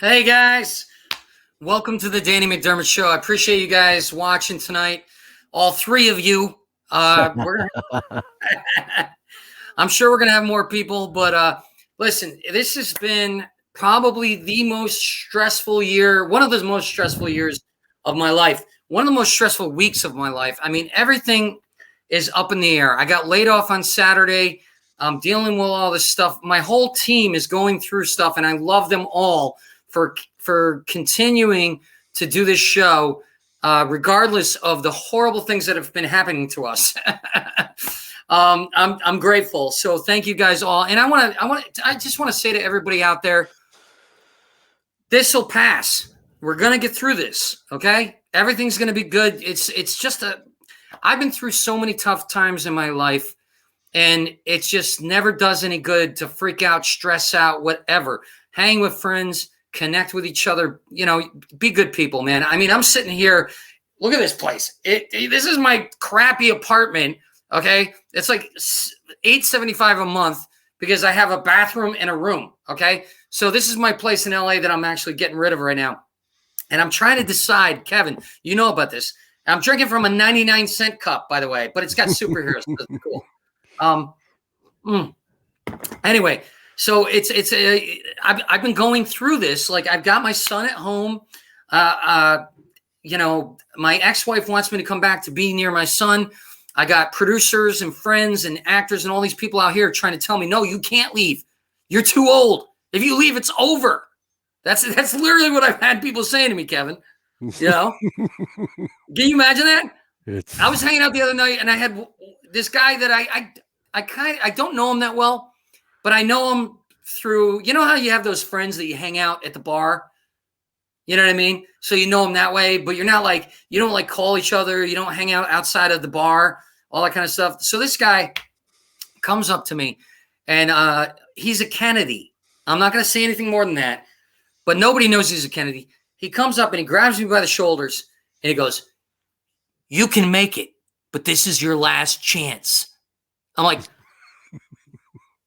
Hey guys, welcome to the Danny McDermott Show. I appreciate you guys watching tonight. All three of you. I'm sure we're gonna have more people, but listen, this has been probably the most stressful year, one of the most stressful years of my life, one of the most stressful weeks of my life. I mean, everything is up in the air. I got laid off on Saturday. I'm dealing with all this stuff. My whole team is going through stuff, and I love them all for continuing to do this show, regardless of the horrible things that have been happening to us. I'm grateful. So thank you guys all. And I just want to say to everybody out there, this will pass. We're going to get through this. Okay. Everything's going to be good. It's just I've been through so many tough times in my life, and it just never does any good to freak out, stress out, whatever. Hang with friends, connect with each other, be good people, man. I mean, I'm sitting here, look at this place. This is my crappy apartment. Okay. It's like $875 a month because I have a bathroom and a room. Okay. So this is my place in LA that I'm actually getting rid of right now. And I'm trying to decide, Kevin, you know about this. I'm drinking from a 99-cent cup, by the way, but it's got superheroes. So it's cool. Anyway, so I've been going through this. Like, I've got my son at home. My ex-wife wants me to come back to be near my son. I got producers and friends and actors and all these people out here trying to tell me, no, you can't leave. You're too old. If you leave, it's over. That's literally what I've had people saying to me, Kevin. Can you imagine that? I was hanging out the other night, and I had this guy that I don't know him that well, but I know him through, how you have those friends that you hang out at the bar? You know what I mean? So you know them that way, but you're not like, you don't like call each other. You don't hang out outside of the bar, all that kind of stuff. So this guy comes up to me, and he's a Kennedy. I'm not going to say anything more than that, but nobody knows he's a Kennedy. He comes up and he grabs me by the shoulders and he goes, "You can make it, but this is your last chance." I'm like,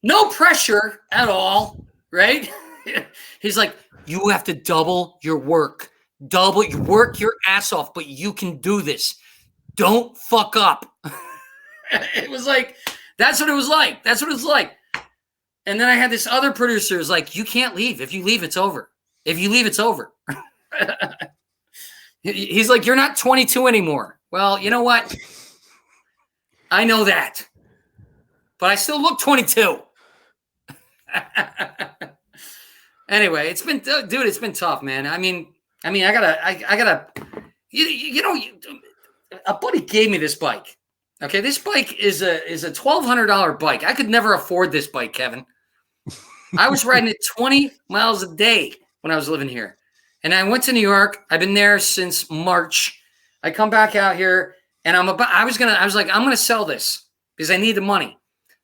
no pressure at all, right? He's like, "You have to double your work. You work your ass off, but you can do this. Don't fuck up." It was like, that's what it was like. That's what it's like. And then I had this other producer who's like, "You can't leave. If you leave, it's over. If you leave, it's over." He's like, "You're not 22 anymore." Well, you know what? I know that, but I still look 22. Anyway, it's been tough, man. I mean, I gotta, a buddy gave me this bike. Okay. This bike is a $1,200 bike. I could never afford this bike, Kevin. I was riding it 20 miles a day when I was living here. And I went to New York. I've been there since March. I come back out here, and I'm like, I'm going to sell this because I need the money.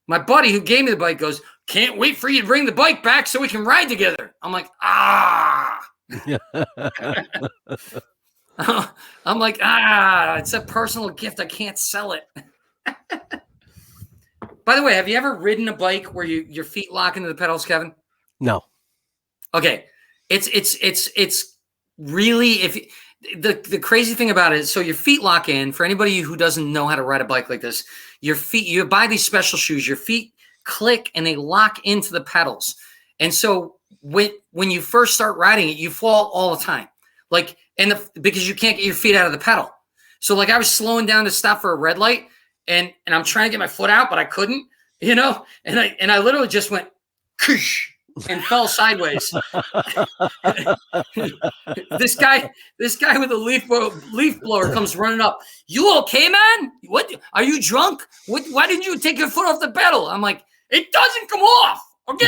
My buddy who gave me the bike goes, "Can't wait for you to bring the bike back so we can ride together." I'm like, I'm like, it's a personal gift. I can't sell it. By the way, have you ever ridden a bike where your feet lock into the pedals, Kevin? No. Okay. It's really, the crazy thing about it is, so your feet lock in. For anybody who doesn't know how to ride a bike like this, your feet, you buy these special shoes, your feet click and they lock into the pedals. And so when you first start riding it, you fall all the time. Because you can't get your feet out of the pedal. So like I was slowing down to stop for a red light, and I'm trying to get my foot out, but I couldn't, and I literally just went koosh and fell sideways. This guy with a leaf blower comes running up. You okay, man? What? Are you drunk? Why didn't you take your foot off the pedal? I'm like, it doesn't come off. Okay,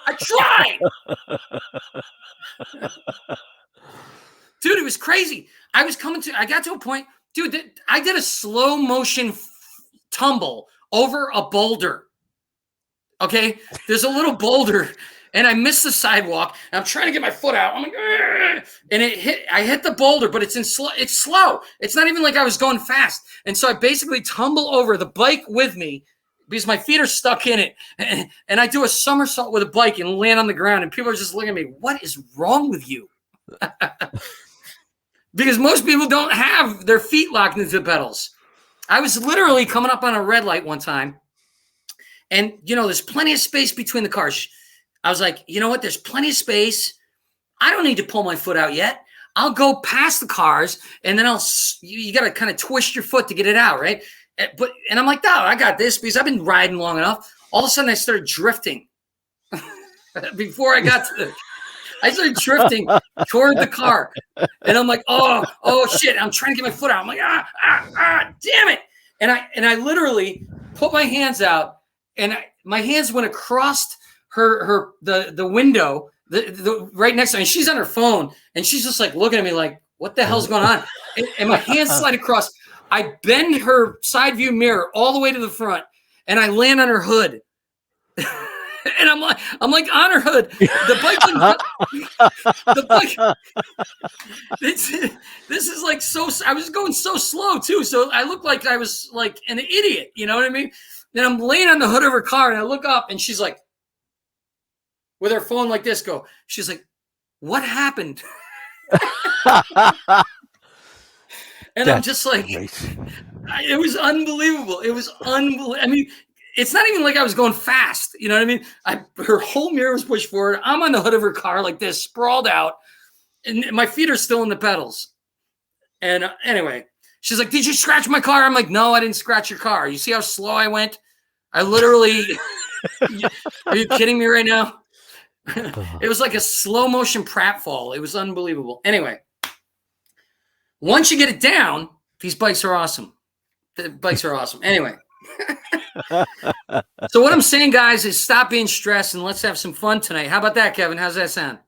I tried. Dude, it was crazy. I got to a point, dude, I did a slow motion tumble over a boulder. Okay, there's a little boulder, and I missed the sidewalk. And I'm trying to get my foot out. I'm like, argh! And I hit the boulder, but it's slow. It's not even like I was going fast. And so I basically tumble over the bike with me because my feet are stuck in it. And I do a somersault with a bike and land on the ground. And people are just looking at me. What is wrong with you? Because most people don't have their feet locked into the pedals. I was literally coming up on a red light one time. And, there's plenty of space between the cars. I was like, you know what? There's plenty of space. I don't need to pull my foot out yet. I'll go past the cars, and then you got to kind of twist your foot to get it out, right? And I'm like, no, I got this because I've been riding long enough. All of a sudden, I started drifting. Before I got I started drifting toward the car. And I'm like, oh, shit. I'm trying to get my foot out. I'm like, damn it. And I literally put my hands out, and my hands went across the window, the right next to me. And she's on her phone, and she's just like looking at me like, what the hell's going on? And my hands slide across. I bend her side view mirror all the way to the front, and I land on her hood. And I'm like on her hood. The bike. This is like so. I was going so slow too, so I looked like I was like an idiot. You know what I mean? Then I'm laying on the hood of her car, and I look up, and she's like, with her phone like this, she's like, "What happened?" And I'm just like, it was unbelievable. It was unbelievable. I mean, it's not even like I was going fast. You know what I mean? Her whole mirror was pushed forward. I'm on the hood of her car like this, sprawled out, and my feet are still in the pedals. And anyway, she's like, "Did you scratch my car?" I'm like, "No, I didn't scratch your car. You see how slow I went? I literally." Are you kidding me right now? It was like a slow motion pratfall. It was unbelievable. Anyway, once you get it down, these bikes are awesome. The bikes are awesome. Anyway. So what I'm saying, guys, is stop being stressed and let's have some fun tonight. How about that, Kevin? How's that sound?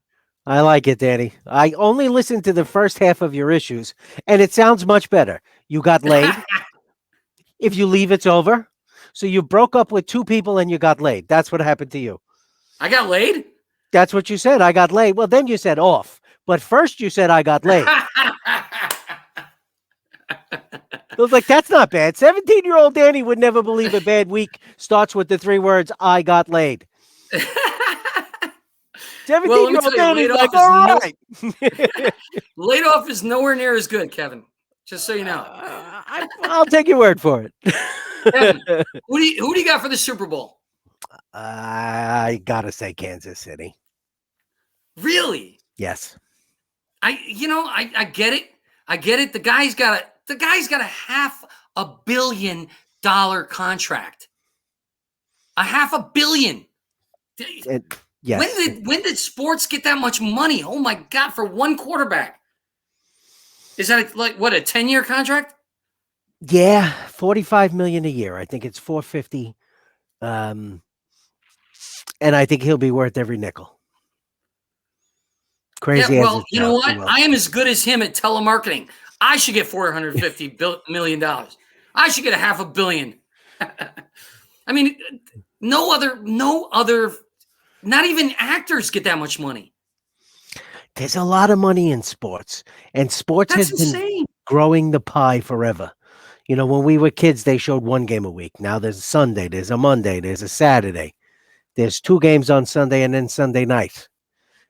I like it, Danny. I only listened to the first half of your issues, and it sounds much better. You got laid. If you leave, it's over. So you broke up with two people and you got laid. That's what happened to you. I got laid? That's what you said. I got laid. Well, then you said off. But first you said I got laid. I was like, that's not bad. 17-year-old Danny would never believe a bad week starts with the three words, I got laid. 17-year-old Danny's like, all right. Laid off is nowhere near as good, Kevin. Just so you know. I'll take your word for it. Kevin, who do you got for the Super Bowl? I got to say Kansas City. Really? Yes. I get it. I get it. The guy's got a $500 million contract. $500 million. Yes. When did sports get that much money? Oh my God, for one quarterback. Is that a 10-year contract? Yeah, $45 million a year. I think it's $450. And I think he'll be worth every nickel. Crazy. Yeah, well, you know what? I am as good as him at telemarketing. I should get $450 million. I should get $500 million. I mean, no other, not even actors get that much money. There's a lot of money in sports, and sports has been growing the pie forever. You know, when we were kids, they showed one game a week. Now there's a Sunday, there's a Monday, there's a Saturday. There's 2 games on Sunday and then Sunday night.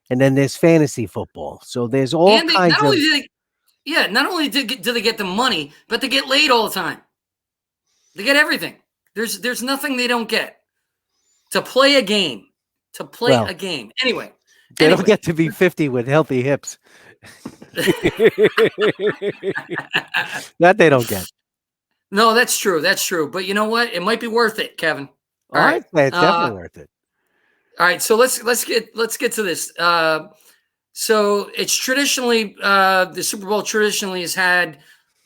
And then there's fantasy football. So there's all kinds of... not only do they get the money, but they get laid all the time. They get everything. There's nothing they don't get. To play a game. Anyway. They don't get to be 50 with healthy hips. That they don't get. No, that's true. That's true. But you know what? It might be worth it, Kevin. Oh, All I'd right. say it's definitely worth it. All right. So let's get to this. So it's traditionally the Super Bowl traditionally has had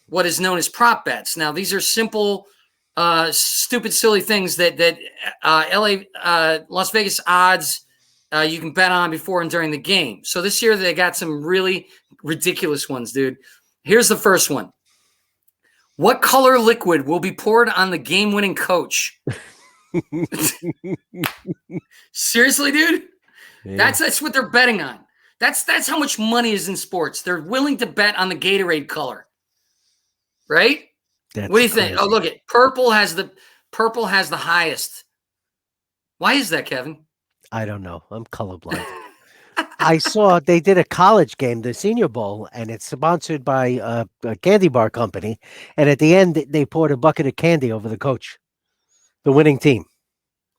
what is known as prop bets. Now these are simple, stupid, silly things that Las Vegas odds you can bet on before and during the game. So this year they got some really ridiculous ones, dude. Here's the first one. What color liquid will be poured on the game-winning coach? Seriously, dude? Yeah. That's what they're betting on. That's how much money is in sports. They're willing to bet on the Gatorade color. Right? What do you think? Oh, look at purple has the highest. Why is that, Kevin? I don't know. I'm colorblind. I saw they did a college game, the Senior Bowl, and it's sponsored by a candy bar company. And at the end, they poured a bucket of candy over the coach, the winning team.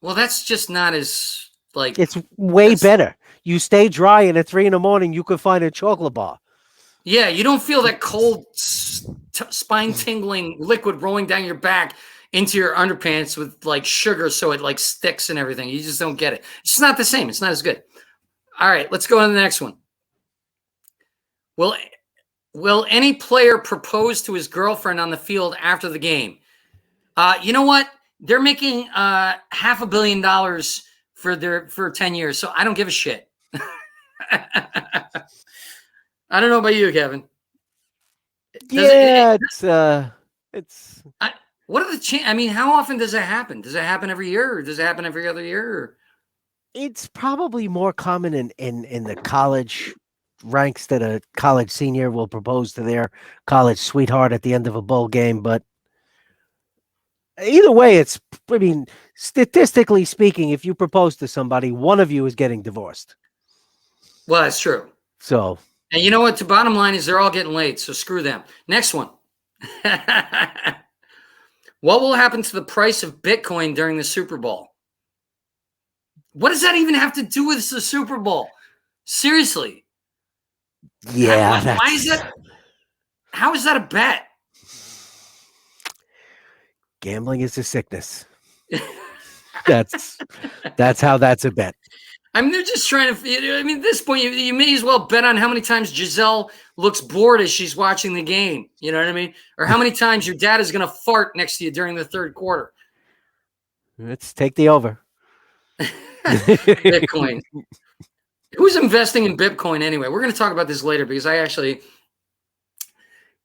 Well, that's just not as like. It's way better. You stay dry, and at 3 a.m, you could find a chocolate bar. Yeah, you don't feel that cold, spine-tingling liquid rolling down your back into your underpants with like sugar, so it like sticks and everything. You just don't get it. It's not the same. It's not as good. All right, let's go on to the next one. Will any player propose to his girlfriend on the field after the game? You know what? They're making $500 million for 10 years, so I don't give a shit. I don't know about you, Kevin. It's. What are the chances? I mean, how often does it happen? Does it happen every year, or does it happen every other year? Or? It's probably more common in the college ranks that a college senior will propose to their college sweetheart at the end of a bowl game. But either way, I mean, statistically speaking, if you propose to somebody, one of you is getting divorced. Well, that's true. So. And you know what? The bottom line is they're all getting laid, so screw them. Next one. What will happen to the price of Bitcoin during the Super Bowl? What does that even have to do with the Super Bowl? Seriously. Yeah. Why is that? How is that a bet? Gambling is a sickness. That's how that's a bet. I mean, they're just trying to. I mean, at this point, you may as well bet on how many times Giselle looks bored as she's watching the game. You know what I mean? Or how many times your dad is going to fart next to you during the third quarter. Let's take the over. Bitcoin. Who's investing in Bitcoin anyway? We're going to talk about this later because I actually.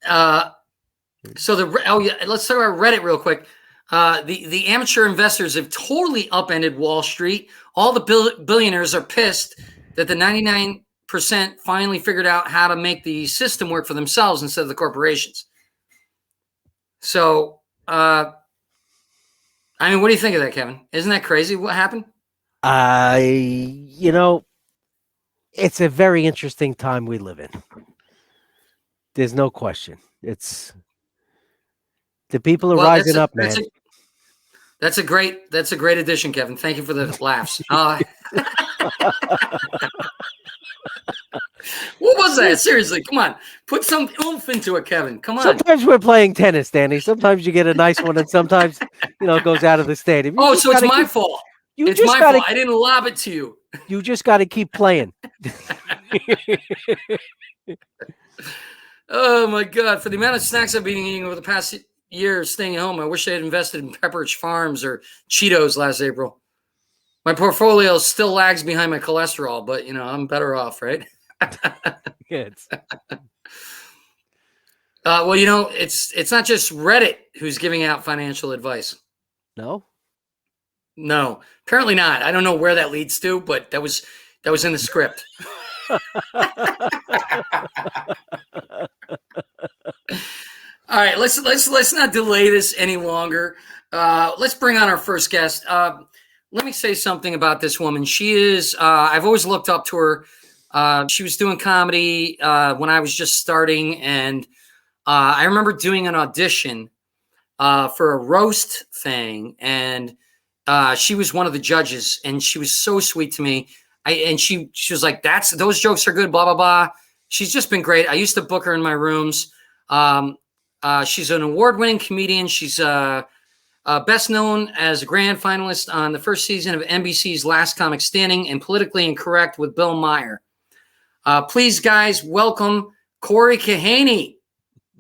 Let's talk about Reddit real quick. The amateur investors have totally upended Wall Street. All the billionaires are pissed that the 99% finally figured out how to make the system work for themselves instead of the corporations. So, I mean, what do you think of that, Kevin? Isn't that crazy? What happened? It's a very interesting time we live in. There's no question. It's the people are rising up, man. That's a great addition, Kevin. Thank you for the laughs. What was that? Seriously, come on. Put some oomph into it, Kevin. Come on. Sometimes we're playing tennis, Danny. Sometimes you get a nice one, and sometimes it goes out of the stadium. So it's my fault. It's my fault. I didn't lob it to you. You just got to keep playing. Oh my God! For the amount of snacks I've been eating over the past year staying at home, I wish I had invested in Pepperidge Farms or Cheetos last April. My portfolio still lags behind my cholesterol, but I'm better off, right? Good. Well, it's not just Reddit who's giving out financial advice. No, apparently not. I don't know where that leads to, but that was in the script. All right, let's not delay this any longer. Let's bring on our first guest. Let me say something about this woman. She is. I've always looked up to her. She was doing comedy when I was just starting, and I remember doing an audition for a roast thing, and she was one of the judges, and she was so sweet to me. And she was like, those jokes are good, blah blah blah. She's just been great. I used to book her in my rooms. She's an award-winning comedian. She's best known as a grand finalist on the first season of NBC's Last Comic Standing and Politically Incorrect with Bill Maher. Please, guys, welcome Cory Kahaney.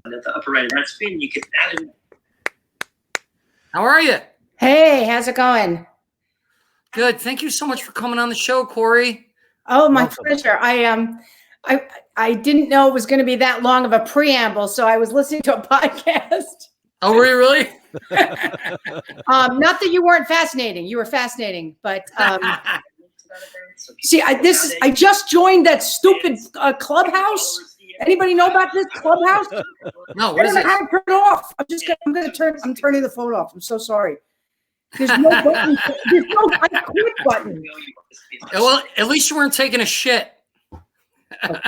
At the upper right of that screen, you can add in. How are you? Hey, how's it going? Good. Thank you so much for coming on the show, Cory. Oh, my pleasure. I didn't know it was going to be that long of a preamble, so I was listening to a podcast. Oh, were you really? Not that you weren't fascinating. You were fascinating, but see, I just joined that stupid Clubhouse. Anybody know about this Clubhouse? No, what is it? I haven't turned it off. I'm turning the phone off. I'm so sorry. There's no button. There's no quit button. Well, at least you weren't taking a shit. Okay.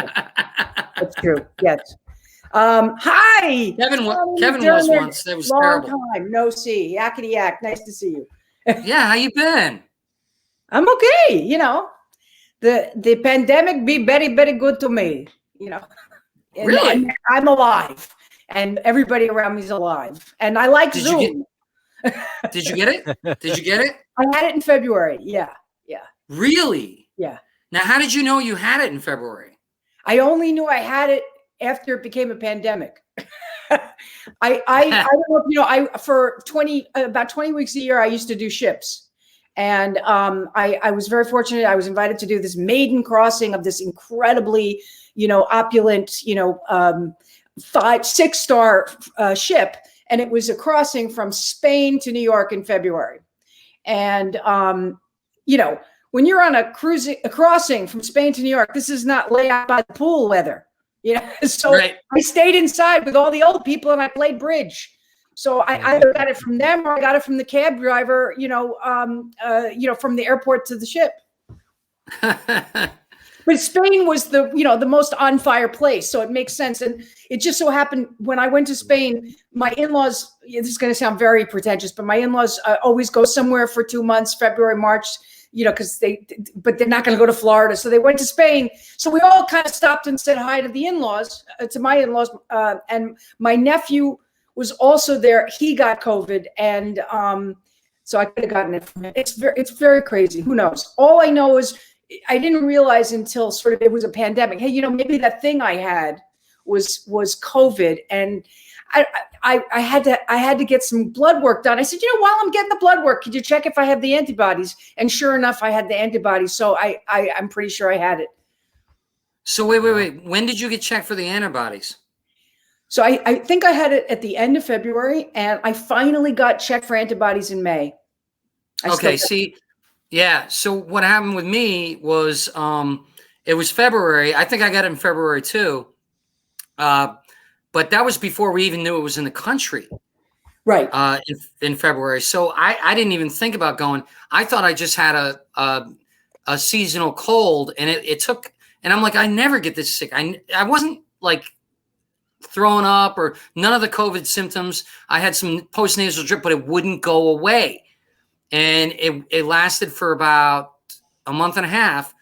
That's true. Yes. Hi. Kevin was once. That was long terrible. Time no see. Yakety yak. Nice to see you. Yeah, how you been? I'm okay. You know, the pandemic be very, very good to me. You know, Really? And I'm alive, and everybody around me is alive, and I like Zoom. Did you get it? Did you get it? I had it in February. Yeah. Really? Yeah. Now, how did you know you had it in February? I only knew I had it after it became a pandemic. I don't know if you know, for about 20 weeks a year, I used to do ships. And I was very fortunate. I was invited to do this maiden crossing of this incredibly, opulent, 5-6-star ship. And it was a crossing from Spain to New York in February. And, when you're on a crossing from Spain to New York, this is not lay out by the pool weather, So right. I stayed inside with all the old people and I played bridge. So I either got it from them or I got it from the cab driver, from the airport to the ship. But Spain was the most on fire place. So it makes sense. And it just so happened when I went to Spain, my in-laws, this is going to sound very pretentious, but my in-laws always go somewhere for 2 months, February, March, but they're not going to go to Florida. So they went to Spain. So we all kind of stopped and said hi to the in-laws, to my in-laws. And my nephew was also there. He got COVID. And so I could have gotten it from him. It's very crazy. Who knows? All I know is I didn't realize until sort of it was a pandemic. Hey, maybe that thing I had was COVID. And I had to get some blood work done. I said, while I'm getting the blood work, could you check if I have the antibodies? And sure enough, I had the antibodies. So I'm pretty sure I had it. So wait. When did you get checked for the antibodies? So I think I had it at the end of February, and I finally got checked for antibodies in May. Yeah. So what happened with me was it was February. I think I got it in February too. But that was before we even knew it was in the country. Right. In February. So I didn't even think about going. I thought I just had a seasonal cold, and it took, and I'm like, I never get this sick. I wasn't like throwing up or none of the COVID symptoms. I had some postnasal drip, but it wouldn't go away. And it lasted for about a month and a half.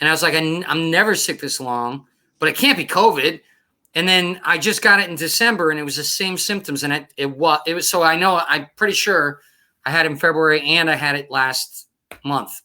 And I was like, I'm never sick this long, but it can't be COVID. And then I just got it in December, and it was the same symptoms. And it was so I know I'm pretty sure I had it in February and I had it last month,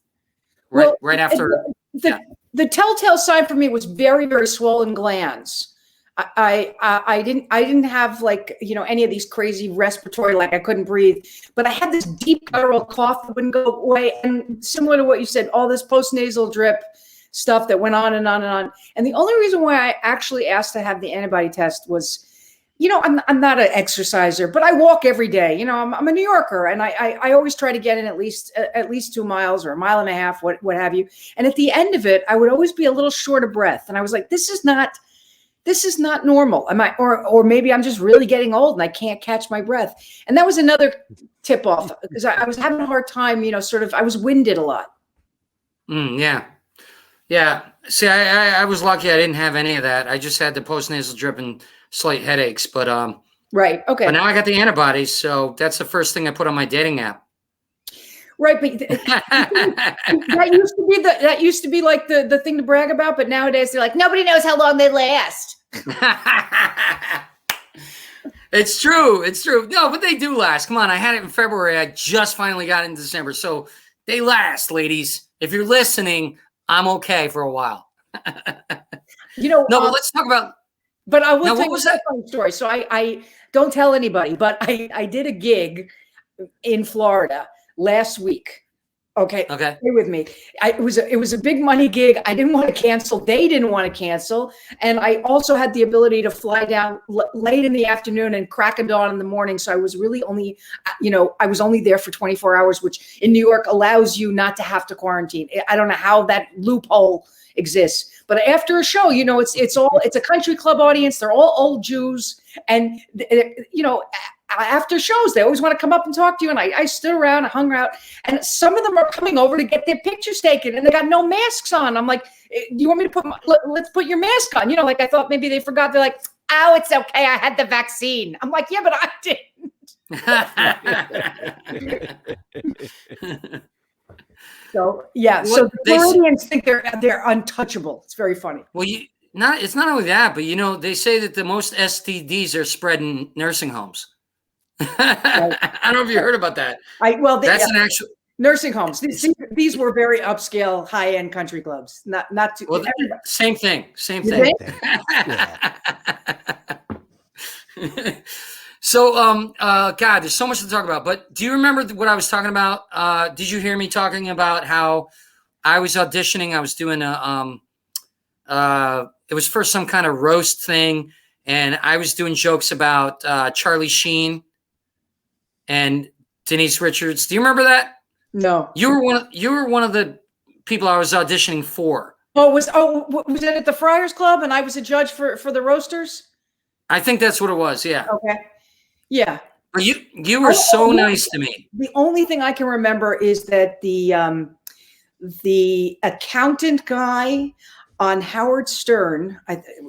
right after. The telltale sign for me was very, very swollen glands. I didn't have any of these crazy respiratory, like I couldn't breathe, but I had this deep guttural cough that wouldn't go away. And similar to what you said, all this postnasal drip stuff that went on and on and on. And the only reason why I actually asked to have the antibody test was, I'm not an exerciser, but I walk every day. I'm a New Yorker, and I always try to get in at least 2 miles or a mile and a half, what have you. And at the end of it, I would always be a little short of breath. And I was like, this is not normal. Or maybe I'm just really getting old and I can't catch my breath. And that was another tip off, because I was having a hard time, I was winded a lot. Yeah. See, I was lucky. I didn't have any of that. I just had the postnasal drip and slight headaches, but right. Okay. But now I got the antibodies. So that's the first thing I put on my dating app. Right. But that used to be like the thing to brag about. But nowadays they're like, nobody knows how long they last. It's true. It's true. No, but they do last. Come on. I had it in February. I just finally got it in December. So they last, ladies. If you're listening, I'm okay for a while. No, but let's talk about. But I will now, tell you a funny story. So I don't tell anybody, but I did a gig in Florida last week. Okay. Stay with me. It was a big money gig. I didn't want to cancel. They didn't want to cancel. And I also had the ability to fly down late in the afternoon and crack of dawn in the morning. So I was really only, I was only there for 24 hours, which in New York allows you not to have to quarantine. I don't know how that loophole exists. But after a show, it's a country club audience. They're all old Jews. And, after shows, they always want to come up and talk to you. And I stood around, I hung out, and some of them are coming over to get their pictures taken, and they got no masks on. I'm like, do you want me to let's put your mask on? I thought maybe they forgot. They're like, oh, it's okay. I had the vaccine. I'm like, yeah, but I didn't. So the Floridians think they're untouchable. It's very funny. Well, it's not only that, but they say that the most STDs are spread in nursing homes. I don't know if you heard about that. That's an actual nursing homes. These were very upscale, high-end country clubs. Not too. Well, same thing. Yeah. So, God, there's so much to talk about. But do you remember what I was talking about? Did you hear me talking about how I was auditioning? I was doing it was for some kind of roast thing, and I was doing jokes about Charlie Sheen and Denise Richards. Do you remember that? No. You were one of the people I was auditioning for. Was it at the Friars Club and I was a judge for the roasters? I think that's what it was, yeah. Okay. Yeah. But you were so nice to me. The only thing I can remember is that the accountant guy on Howard Stern,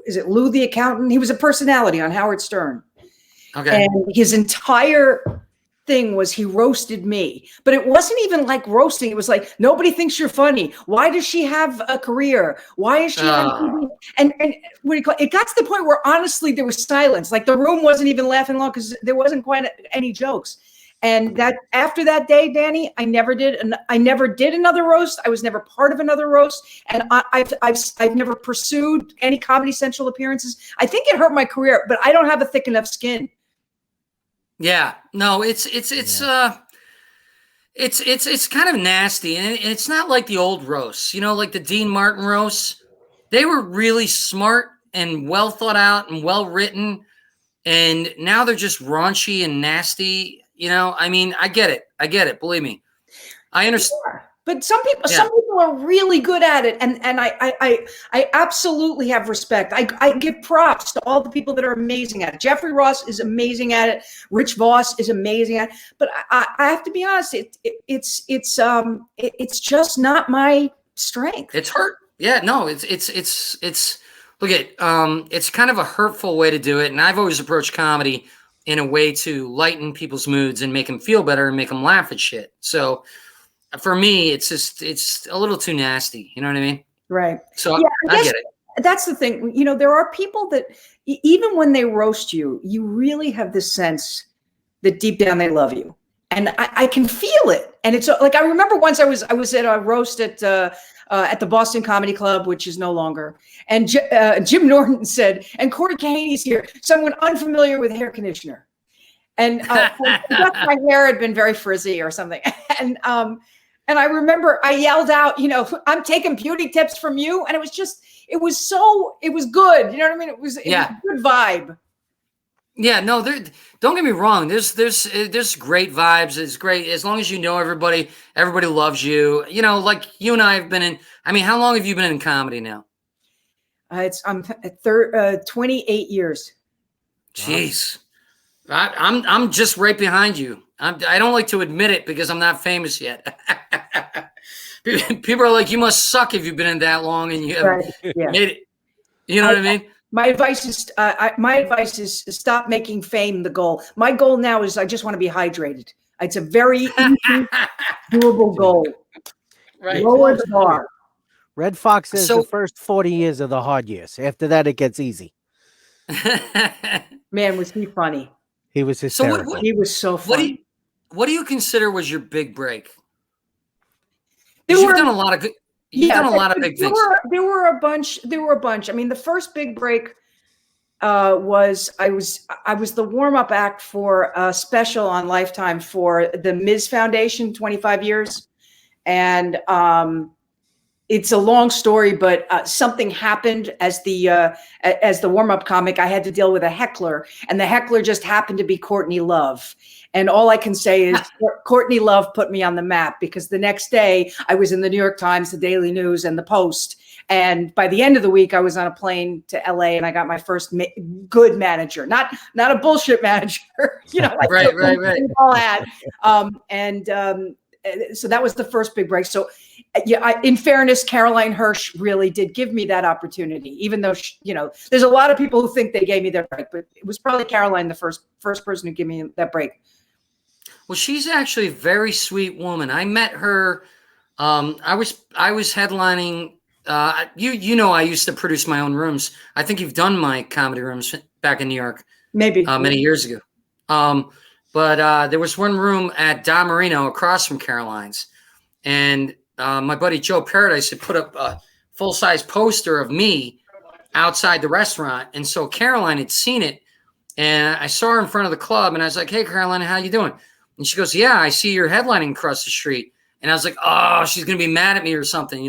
is it Lou the Accountant? He was a personality on Howard Stern. Okay. And his entire thing was he roasted me, but it wasn't even like roasting. It was like, nobody thinks you're funny. Why does she have a career? Why is she on TV? And what do you call it? It got to the point where honestly there was silence. Like the room wasn't even laughing long because there wasn't quite any jokes. And that after that day, Danny, I never did another roast. I was never part of another roast, and I've never pursued any Comedy Central appearances. I think it hurt my career, but I don't have a thick enough skin. Yeah, no, it's kind of nasty, and it's not like the old roasts, like the Dean Martin roasts. They were really smart and well thought out and well written, and now they're just raunchy and nasty. I mean, I get it. Believe me, I understand. Yeah. But some people are really good at it, and I absolutely have respect. I give props to all the people that are amazing at it. Jeffrey Ross is amazing at it. Rich Voss is amazing at it. But I have to be honest, it's just not my strength. It's hurt. Yeah, no, it's look at it's kind of a hurtful way to do it, and I've always approached comedy in a way to lighten people's moods and make them feel better and make them laugh at shit. So. For me, it's a little too nasty. You know what I mean? Right. So yeah, I get it. That's the thing. There are people that even when they roast you, you really have this sense that deep down they love you. And I can feel it. And it's like, I remember once I was at a roast at the Boston Comedy Club, which is no longer. And Jim Norton said, and Cory Kahaney's here, someone unfamiliar with hair conditioner. And I guess my hair had been very frizzy or something. And I remember I yelled out, I'm taking beauty tips from you. And it was good. You know what I mean? It was a good vibe. Yeah, no, don't get me wrong. There's great vibes. It's great. As long as you know everybody loves you. Like you and I have been in, I mean, how long have you been in comedy now? I'm at 28 years. Jeez. I'm just right behind you. I don't like to admit it because I'm not famous yet. People are like, you must suck if you've been in that long and you haven't made it. You know what I mean? My advice is stop making fame the goal. My goal now is I just want to be hydrated. It's a very easy, doable goal. Right. Lower the bar. Red Fox says the first 40 years are the hard years. After that, it gets easy. Man, was he funny. He was hysterical. So He was so funny. What do you consider was your big break? There You've were- done a lot of good. You've done a lot of big things. There were a bunch. I mean, the first big break was I was the warm-up act for a special on Lifetime for the Ms. Foundation, 25 years. And it's a long story, but something happened as the warm-up comic. I had to deal with a heckler, and the heckler just happened to be Courtney Love. And all I can say is Courtney Love put me on the map, because the next day I was in the New York Times, the Daily News, and the Post. And by the end of the week, I was on a plane to LA, and I got my first good manager, not a bullshit manager, like right. all had. So that was the first big break. So, yeah, in fairness, Caroline Hirsch really did give me that opportunity, even though there's a lot of people who think they gave me their break, but it was probably Caroline, the first person who gave me that break. Well, she's actually a very sweet woman. I met her. I was headlining. I used to produce my own rooms. I think you've done my comedy rooms back in New York, maybe many years ago. But there was one room at Don Marino across from Caroline's, and my buddy Joe Paradise had put up a full-size poster of me outside the restaurant, and so Caroline had seen it, and I saw her in front of the club, and I was like, "Hey, Caroline, how you doing?" And she goes, "Yeah, I see you're headlining across the street." And I was like, "Oh, she's gonna be mad at me or something,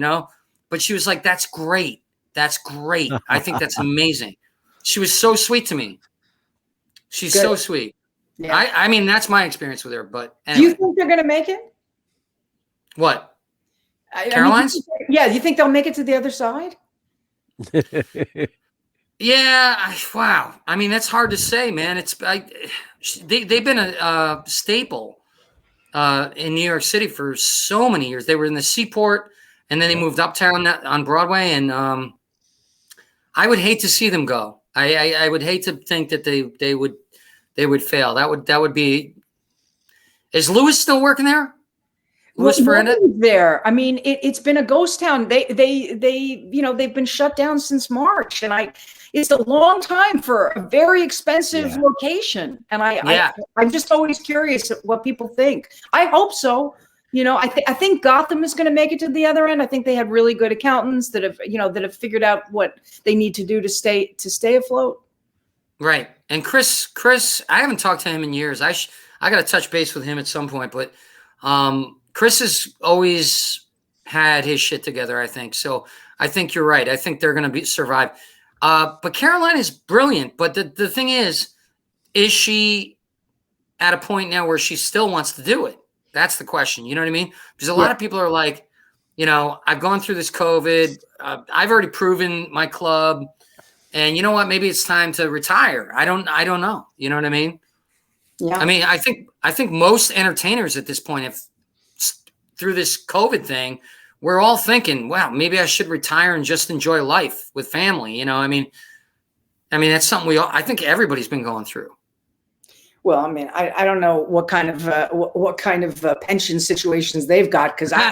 But she was like, "That's great. That's great. I think that's amazing." She was so sweet to me. She's Good. so sweet. Yeah. I mean, that's my experience with her. But anyway. Do you think they're going to make it? What? Caroline's? Do you think they'll make it to the other side? Yeah. Wow. I mean, that's hard to say, man. They've been a staple in New York City for so many years. They were in the Seaport, and then they moved uptown on Broadway. And I would hate to see them go. I would hate to think that they would fail. That would be. Is Louis still working there? Louis Ferranda? There. I mean, it's been a ghost town. They've been shut down since March, and it's a long time for a very expensive location. And I'm just always curious what people think. I hope so. I think Gotham is going to make it to the other end. I think they have really good accountants that have figured out what they need to do to stay afloat. Right. And Chris, I haven't talked to him in years. I got to touch base with him at some point, but Chris has always had his shit together, I think. So I think you're right. I think they're going to survive. But Caroline is brilliant. But the thing is she at a point now where she still wants to do it? That's the question. You know what I mean? Because a lot of people are like, I've gone through this COVID. I've already proven my club. And you know what? Maybe it's time to retire. I don't know. You know what I mean? Yeah. I mean, I think most entertainers at this point through this COVID thing, we're all thinking, wow, maybe I should retire and just enjoy life with family. I mean, that's something I think everybody's been going through. Well, I mean, I don't know what kind of pension situations they've got, because I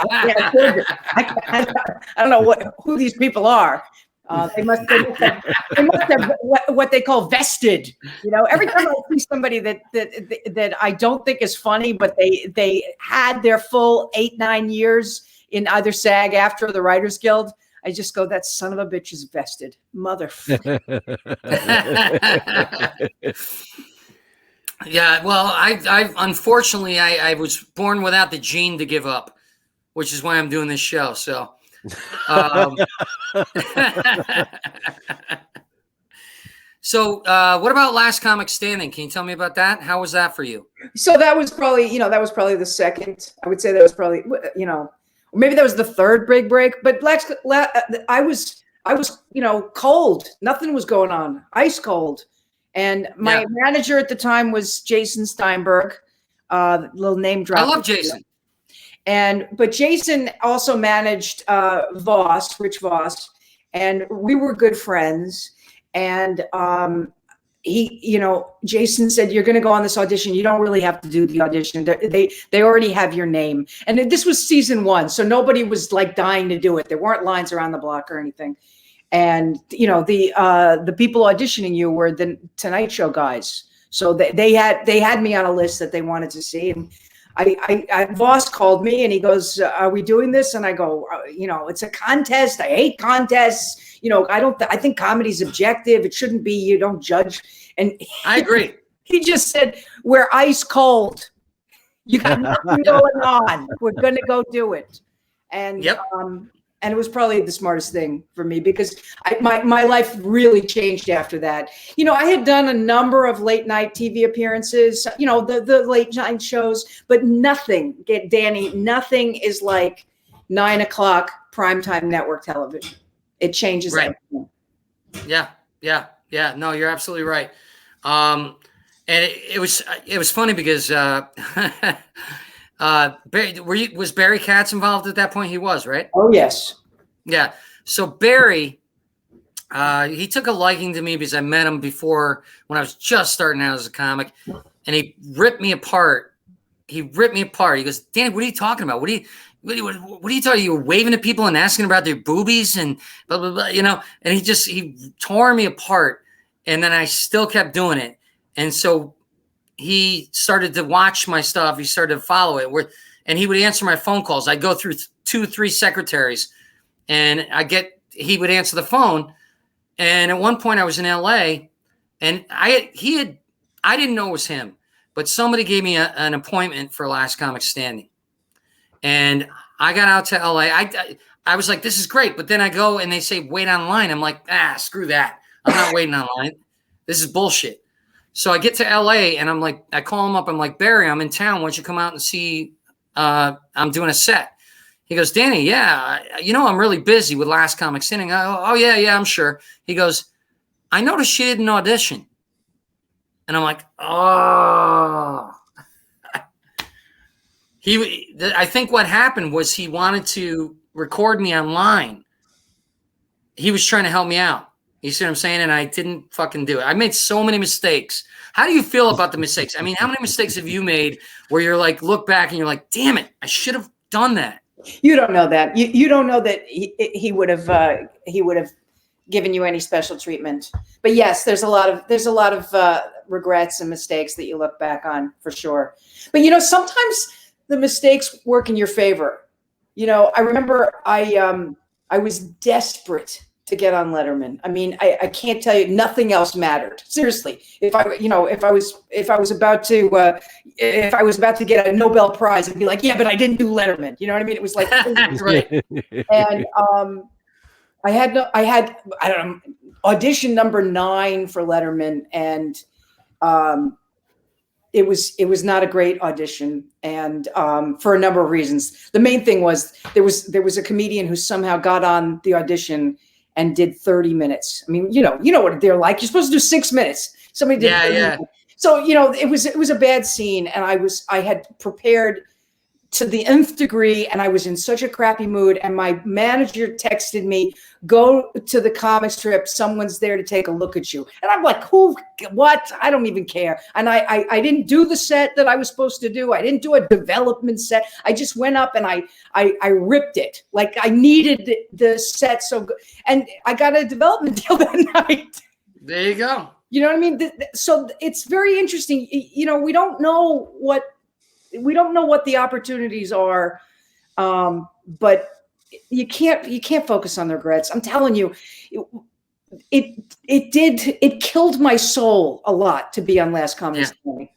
don't know who these people are. They must have what they call vested. Every time I see somebody that I don't think is funny, but they had their full 8-9 years in either SAG-AFTRA or the Writers Guild, I just go, that son of a bitch is vested, motherfucker. Yeah, well, I unfortunately I was born without the gene to give up, which is why I'm doing this show. So. So what about Last Comic Standing? Can you tell me about that? How was that for you? So that was probably the second. I would say that was probably, maybe that was the third big break, but I was cold. Nothing was going on. Ice cold. And my manager at the time was Jason Steinberg, little name drop. I love Jason. But Jason also managed Rich Voss, and we were good friends. And Jason said, "You're going to go on this audition. You don't really have to do the audition. They already have your name." And this was season 1, so nobody was like dying to do it. There weren't lines around the block or anything. And the people auditioning you were the Tonight Show guys. So they had me on a list that they wanted to see. And Voss called me and he goes, "Are we doing this?" And I go, "It's a contest. I hate contests. I think comedy's objective. It shouldn't be, you don't judge." And I agree. He just said, "We're ice cold. You got nothing going on. We're going to go do it." And yep. And it was probably the smartest thing for me because my life really changed after that. I had done a number of late night TV appearances, the late night shows, but nothing is like 9 o'clock primetime network television. It changes everything. Yeah. No, you're absolutely right. And it was funny because was Barry Katz involved at that point? He was, right? Oh, yes. Yeah. So Barry, he took a liking to me because I met him before when I was just starting out as a comic, and he ripped me apart. He goes, "Danny, what are you talking about? What are you talking? You were waving at people and asking about their boobies and blah, blah, blah, and he tore me apart. And then I still kept doing it. And so he started to watch my stuff. He started to follow it, and he would answer my phone calls. I'd go through 2-3 secretaries, and he would answer the phone. And at one point I was in LA, and I didn't know it was him, but somebody gave me an appointment for Last Comic Standing. And I got out to LA. I was like, this is great. But then I go and they say, wait online. I'm like, screw that. I'm not waiting online. This is bullshit. So I get to LA and I'm like, I call him up. I'm like, "Barry, I'm in town. Why don't you come out and see? I'm doing a set." He goes, "Danny, yeah, I'm really busy with Last Comic Standing." Oh, yeah, I'm sure. He goes, "I noticed she didn't audition." And I'm like, oh. I think what happened was he wanted to record me online. He was trying to help me out. You see what I'm saying? And I didn't fucking do it. I made so many mistakes. How do you feel about the mistakes? I mean, how many mistakes have you made where you're like, look back and you're like, damn it, I should have done that? You don't know that. You don't know that he would have given you any special treatment. But yes, there's a lot of regrets and mistakes that you look back on for sure. But sometimes the mistakes work in your favor. I remember I was desperate to get on Letterman. I mean, I can't tell you, nothing else mattered. Seriously, if I was about to get a Nobel Prize, I'd be like, yeah, but I didn't do Letterman. You know what I mean? It was like, right. And I had audition number 9 for Letterman, and it was not a great audition, and for a number of reasons. The main thing was there was a comedian who somehow got on the audition and did 30 minutes. I mean, you know what they're like. You're supposed to do 6 minutes. Somebody did 30 minutes. So, it was a bad scene, and I had prepared to the nth degree, and I was in such a crappy mood, and my manager texted me, "Go to the comic strip. Someone's there to take a look at you." And I'm like, who, what? I don't even care. And I didn't do the set that I was supposed to do. I didn't do a development set. I just went up and I ripped it. Like I needed the set so good. And I got a development deal that night. There you go. You know what I mean? So it's very interesting. We don't know what the opportunities are, but you can't focus on the regrets. I'm telling you, it killed my soul a lot to be on Last Comic Standing.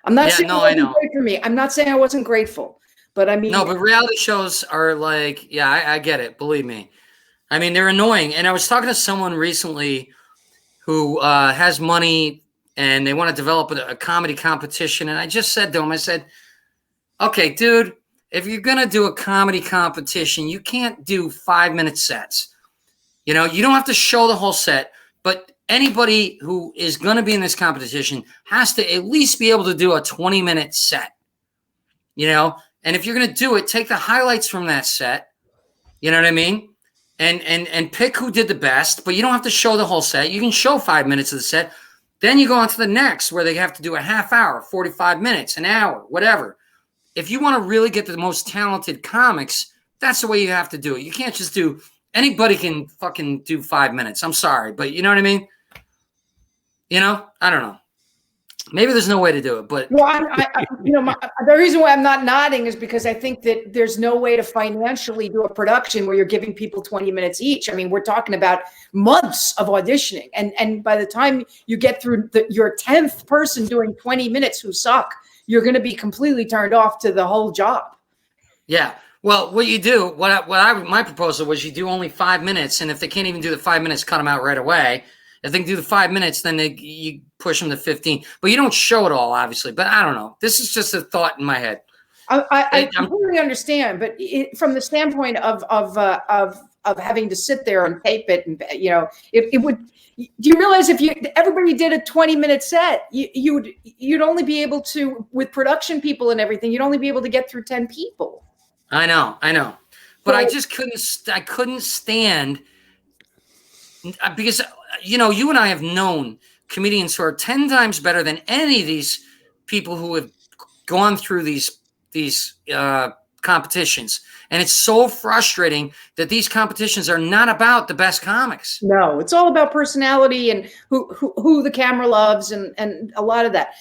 I'm not saying it wasn't great for me. I'm not saying I wasn't grateful, but I mean, no, but reality shows are like, I get it. Believe me. I mean, they're annoying. And I was talking to someone recently who has money and they want to develop a comedy competition. And I just said to him, I said, okay, dude, if you're going to do a comedy competition, you can't do 5-minute sets. You don't have to show the whole set, but anybody who is going to be in this competition has to at least be able to do a 20-minute set, and if you're going to do it, take the highlights from that set. You know what I mean? And pick who did the best, but you don't have to show the whole set. You can show 5 minutes of the set. Then you go on to the next where they have to do a half hour, 45 minutes, an hour, whatever. If you want to really get the most talented comics, that's the way you have to do it. You can't just do anybody can fucking do 5 minutes. I'm sorry, but you know what I mean? I don't know. Maybe there's no way to do it, but well, the reason why I'm not nodding is because I think that there's no way to financially do a production where you're giving people 20 minutes each. I mean, we're talking about months of auditioning, and by the time you get through your 10th person doing 20 minutes who suck, you're going to be completely turned off to the whole job. Yeah. Well, what you do, my proposal was you do only 5 minutes, and if they can't even do the 5 minutes, cut them out right away. If they can do the 5 minutes, then you push them to 15. But you don't show it all, obviously. But I don't know. This is just a thought in my head. I completely understand, but from the standpoint of having to sit there and tape it, and it would. Do you realize if everybody did a 20-minute set, you'd only be able to, with production people and everything, you'd only be able to get through 10 people. I know, but I just couldn't stand, because you and I have known comedians who are 10 times better than any of these people who have gone through these competitions, and it's so frustrating that these competitions are not about the best comics. No, it's all about personality and who the camera loves, and a lot of that.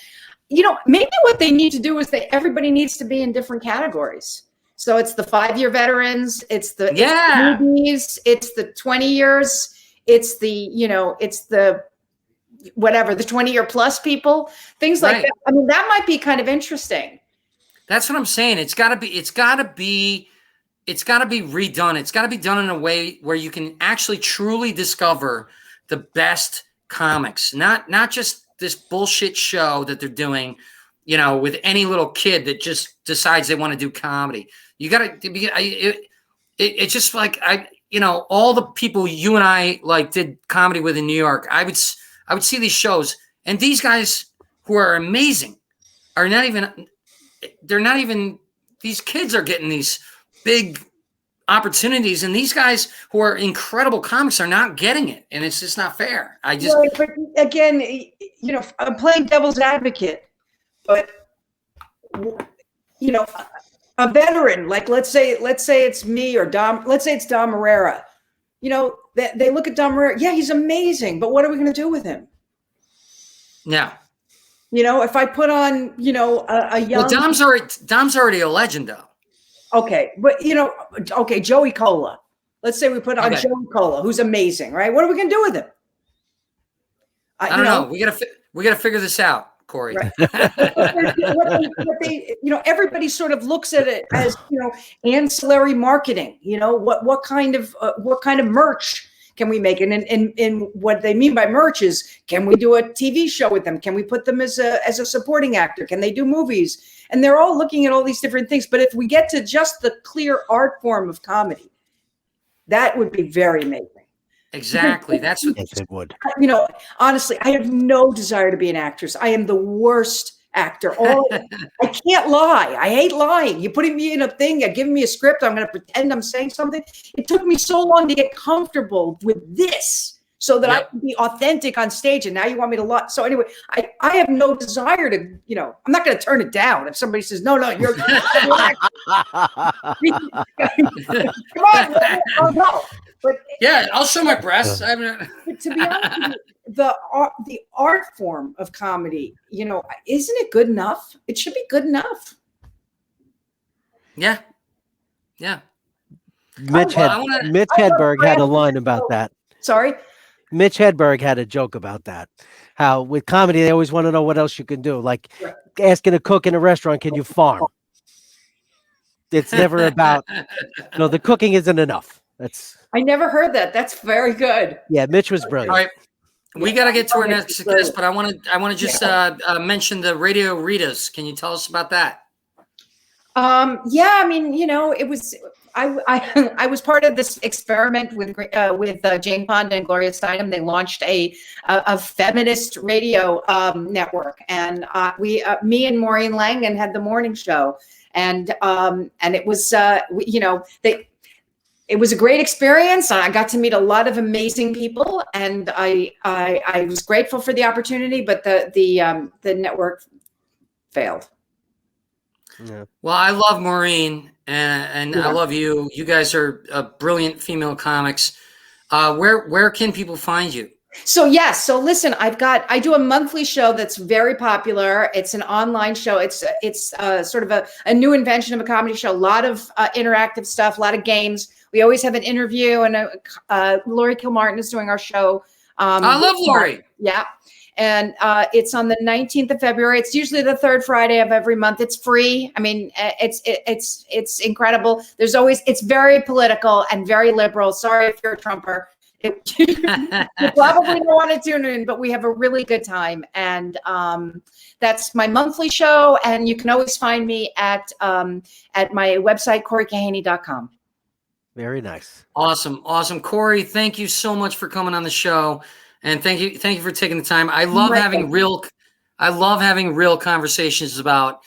Maybe what they need to do is everybody needs to be in different categories. So it's the 5-year veterans, it's the newbies, it's the 20 years, it's the whatever, the 20-year plus people, things like that. I mean, that might be kind of interesting. That's what I'm saying. It's gotta be redone. It's gotta be done in a way where you can actually truly discover the best comics, not just this bullshit show that they're doing, with any little kid that just decides they want to do comedy. You gotta be, it's just like, all the people you and I did comedy with in New York, I would see these shows, and these guys who are amazing are they're not even, these kids are getting these big opportunities, and these guys who are incredible comics are not getting it, and it's just not fair. But again, I'm playing devil's advocate, but a veteran, let's say it's me or Dom, let's say it's Dom Herrera. They look at Dom Herrera. Yeah, he's amazing, but what are we going to do with him? Yeah. If I put on, a young. Well, Dom's already a legend, though. Okay, but Joey Cola. Let's say we put on Joey Cola, who's amazing, right? What are we going to do with him? I don't know. We gotta figure this out. Cory. Right. Everybody sort of looks at it as, ancillary marketing. What kind of merch can we make? And what they mean by merch is, can we do a TV show with them? Can we put them as a supporting actor? Can they do movies? And they're all looking at all these different things. But if we get to just the clear art form of comedy, that would be very amazing. Exactly. That's what it would. Honestly, I have no desire to be an actress. I am the worst actor. I can't lie. I hate lying. You're putting me in a thing, you're giving me a script, I'm going to pretend I'm saying something. It took me so long to get comfortable with this so that I can be authentic on stage. And now you want me to lie. So anyway, I have no desire to, I'm not going to turn it down. If somebody says, no, you're come on, no. But yeah, I'll show my breasts. To be honest with you, the art form of comedy, isn't it good enough? It should be good enough. Yeah. Mitch Hedberg had a line about that. Sorry? Mitch Hedberg had a joke about that. How with comedy, they always want to know what else you can do. Like asking a cook in a restaurant, can you farm? It's never about, the cooking isn't enough. I never heard that. That's very good. Yeah, Mitch was brilliant. All right, we got to get to our next guest, but I want to just mention the Radio Ritas. Can you tell us about that? Yeah, I mean, it was I was part of this experiment with Jane Fonda and Gloria Steinem. They launched a feminist radio network, and me and Maureen Langan had the morning show, and it was it was a great experience. I got to meet a lot of amazing people, and I was grateful for the opportunity, but the network failed. Yeah. Well, I love Maureen and I love you. You guys are brilliant female comics. Where can people find you? So yes, so listen, I do a monthly show that's very popular. It's an online show. It's sort of a new invention of a comedy show. A lot of interactive stuff, a lot of games. We always have an interview, and Lori Kilmartin is doing our show. I love Lori. Yeah. And it's on the 19th of February. It's usually the third Friday of every month. It's free. I mean, it's incredible. It's very political and very liberal. Sorry if you're a Trumper. You probably don't want to tune in, but we have a really good time. And that's my monthly show. And you can always find me at my website, CoryKahaney.com. Very nice. Awesome. Cory, thank you so much for coming on the show. And thank you for taking the time. I love having real conversations about,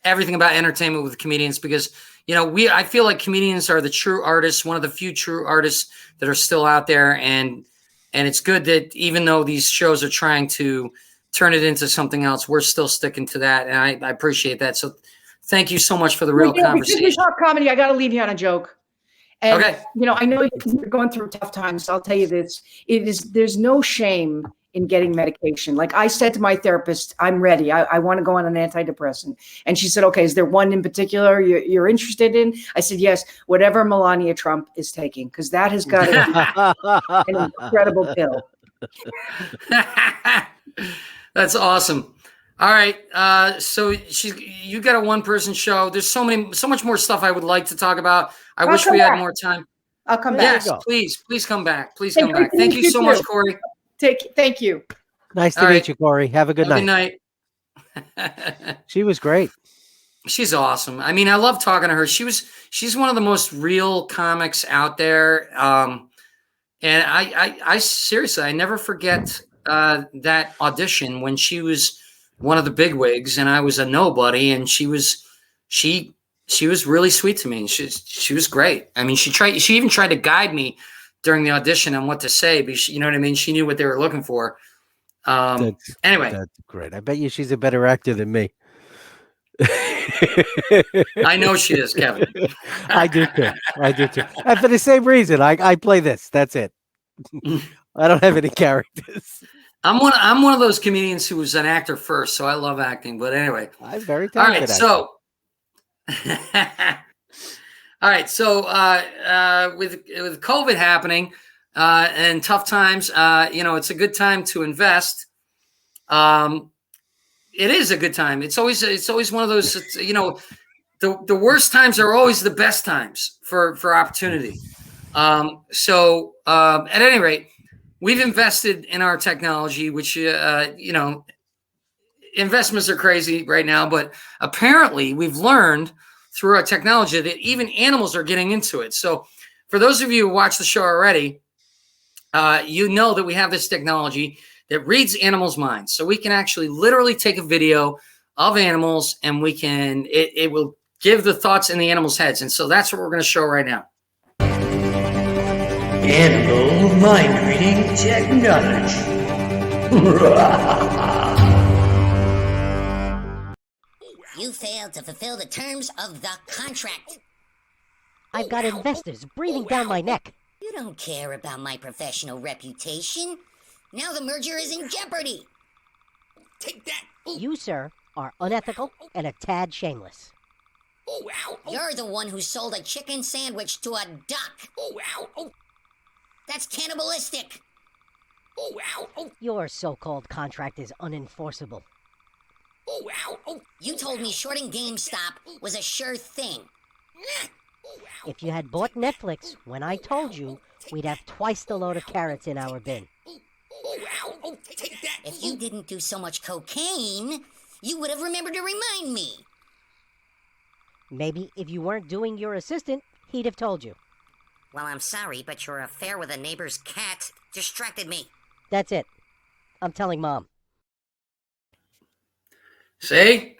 everything about entertainment with comedians, because, I feel like comedians are the true artists, one of the few true artists that are still out there. And it's good that even though these shows are trying to turn it into something else, we're still sticking to that. And I appreciate that. So thank you so much for the real conversation. Because we talk comedy, I got to leave you on a joke. And, I know you're going through tough times. So I'll tell you this. There's no shame in getting medication. Like I said to my therapist, I'm ready. I want to go on an antidepressant. And she said, okay, is there one in particular you're interested in? I said, yes, whatever Melania Trump is taking, because that has got an incredible pill. That's awesome. All right. So you got a one-person show. There's so much more stuff I would like to talk about. I wish we had more time. I'll come back. Yes, please come back. Please come back. Thank you so much, Cory. Thank you. Nice to meet you, Cory. Have a good night. Good night. She was great. She's awesome. I mean, I love talking to her. She's one of the most real comics out there. And I seriously, I never forget that audition when she was one of the bigwigs and I was a nobody, and she was really sweet to me. She was great. I mean, she even tried to guide me during the audition on what to say, because you know what I mean? She knew what they were looking for. Anyway. That's great. I bet you she's a better actor than me. I know she is, Kevin. I do too. And for the same reason, I play this. That's it. I don't have any characters. I'm one of those comedians who was an actor first, so I love acting. But anyway. I'm very talented. All right, so with COVID happening and tough times, it's a good time to invest. It is a good time. It's always one of those. The worst times are always the best times for opportunity. So at any rate, we've invested in our technology, which investments are crazy right now, but apparently we've learned through our technology that even animals are getting into it. So for those of you who watch the show already, you know that we have this technology that reads animals' minds. So we can actually literally take a video of animals and it will give the thoughts in the animals' heads. And so that's what we're going to show right now. Animal mind reading technology. You failed to fulfill the terms of the contract. I've got investors breathing down my neck. You don't care about my professional reputation. Now the merger is in jeopardy. Take that. You, sir, are unethical and a tad shameless. You're the one who sold a chicken sandwich to a duck. That's cannibalistic. Your so-called contract is unenforceable. You told me shorting GameStop was a sure thing. If you had bought Netflix when I told you, we'd have twice the load of carrots in our bin. If you didn't do so much cocaine, you would have remembered to remind me. Maybe if you weren't doing your assistant, he'd have told you. Well, I'm sorry, but your affair with a neighbor's cat distracted me. That's it. I'm telling Mom. See?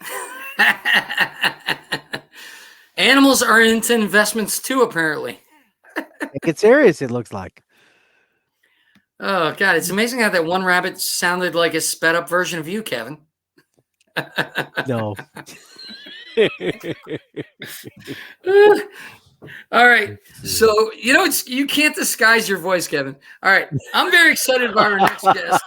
Animals are into investments too, apparently. Take it serious, it looks like. Oh, God. It's amazing how that one rabbit sounded like a sped up version of you, Kevin. No. All right. So, you can't disguise your voice, Kevin. All right. I'm very excited about our next guest.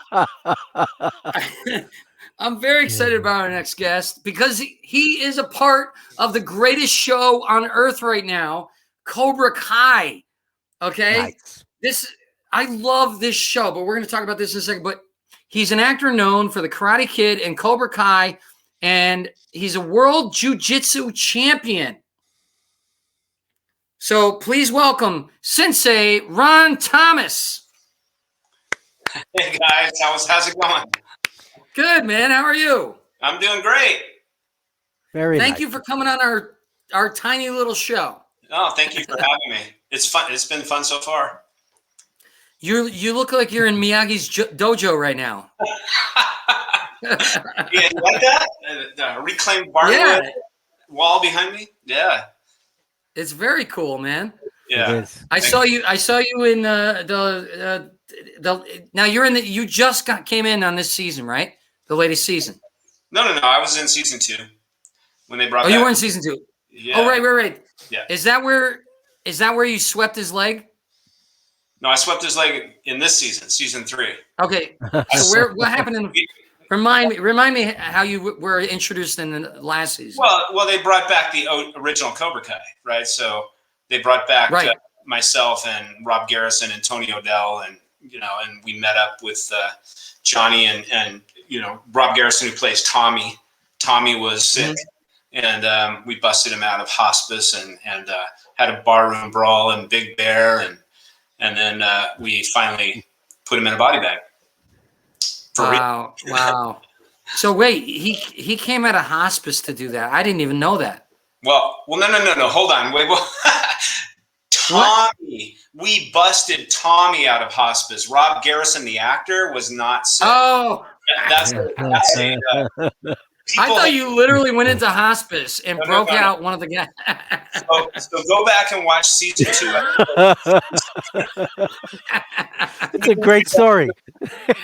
I'm very excited about our next guest because he is a part of the greatest show on earth right now, Cobra Kai. Okay. Nice. I love this show, but we're going to talk about this in a second. But he's an actor known for The Karate Kid and Cobra Kai, and he's a world jiu-jitsu champion. So please welcome Sensei Ron Thomas. Hey guys, how's it going? Good, man. How are you? I'm doing great. Thank you for coming on our tiny little show. Oh, thank you for having me. It's fun. It's been fun so far. You look like you're in Miyagi's dojo right now. Yeah, you like that? The reclaimed barnwood wall behind me. Yeah, it's very cool, man. Yeah, I saw you in now you're in you just came in on this season, right? The latest season. No. I was in season 2 when they brought. Oh, you were in season 2. Yeah. Oh, right. Yeah. Is that where you swept his leg? No, I swept his leg in this season, season 3. Okay. So what happened remind me how you were introduced in the last season. Well, they brought back the original Cobra Kai, right? So they brought back myself and Rob Garrison and Tony O'Dell, and and we met up with Johnny and Rob Garrison, who plays Tommy. Tommy was sick, and we busted him out of hospice and had a barroom brawl in Big Bear, and then we finally put him in a body bag. Wow. So wait, he came out of hospice to do that. I didn't even know that. Well, no. Hold on. Wait. Well, Tommy, we busted Tommy out of hospice. Rob Garrison, the actor, was not sick. Oh, that's I thought you literally went into hospice and broke out one of the guys. So go back and watch season 2. It's a great story.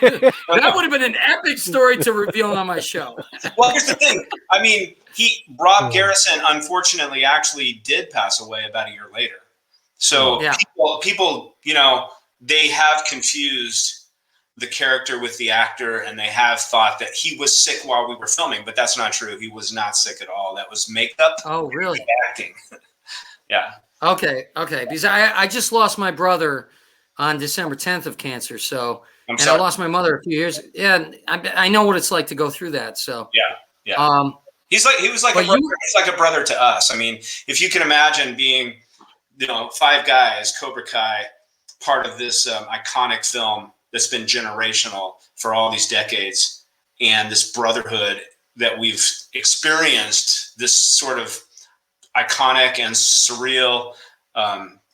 That would have been an epic story to reveal on my show. Well, here's the thing. I mean, Rob Garrison, unfortunately, actually did pass away about a year later. So people, they have confused the character with the actor, and they have thought that he was sick while we were filming, but that's not true. He was not sick at all. That was makeup. Oh, really? Acting. Yeah. Okay. Because I just lost my brother on December 10th of cancer. So, I lost my mother a few years. Yeah. I know what it's like to go through that. So yeah. He was like a brother to us. I mean, if you can imagine being, 5 guys, Cobra Kai, part of this iconic film that's been generational for all these decades, and this brotherhood that we've experienced, this sort of iconic and surreal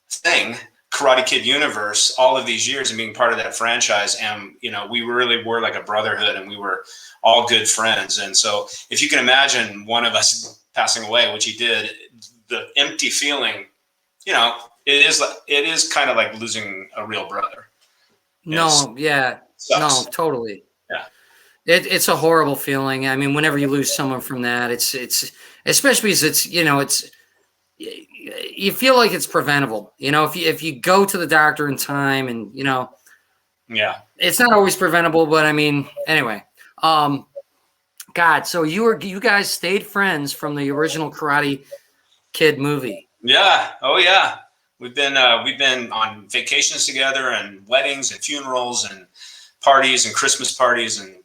thing, Karate Kid universe, all of these years, and being part of that franchise. And, we really were like a brotherhood, and we were all good friends. And so if you can imagine one of us passing away, which he did, the empty feeling, it is kind of like losing a real brother. No, totally. Yeah. It's a horrible feeling. I mean, whenever you lose someone from that, it's especially as it's you feel like it's preventable. If you go to the doctor in time, and it's not always preventable, but I mean, anyway, God, so you guys stayed friends from the original Karate Kid movie. Yeah. Oh yeah. We've been on vacations together, and weddings and funerals and parties and Christmas parties, and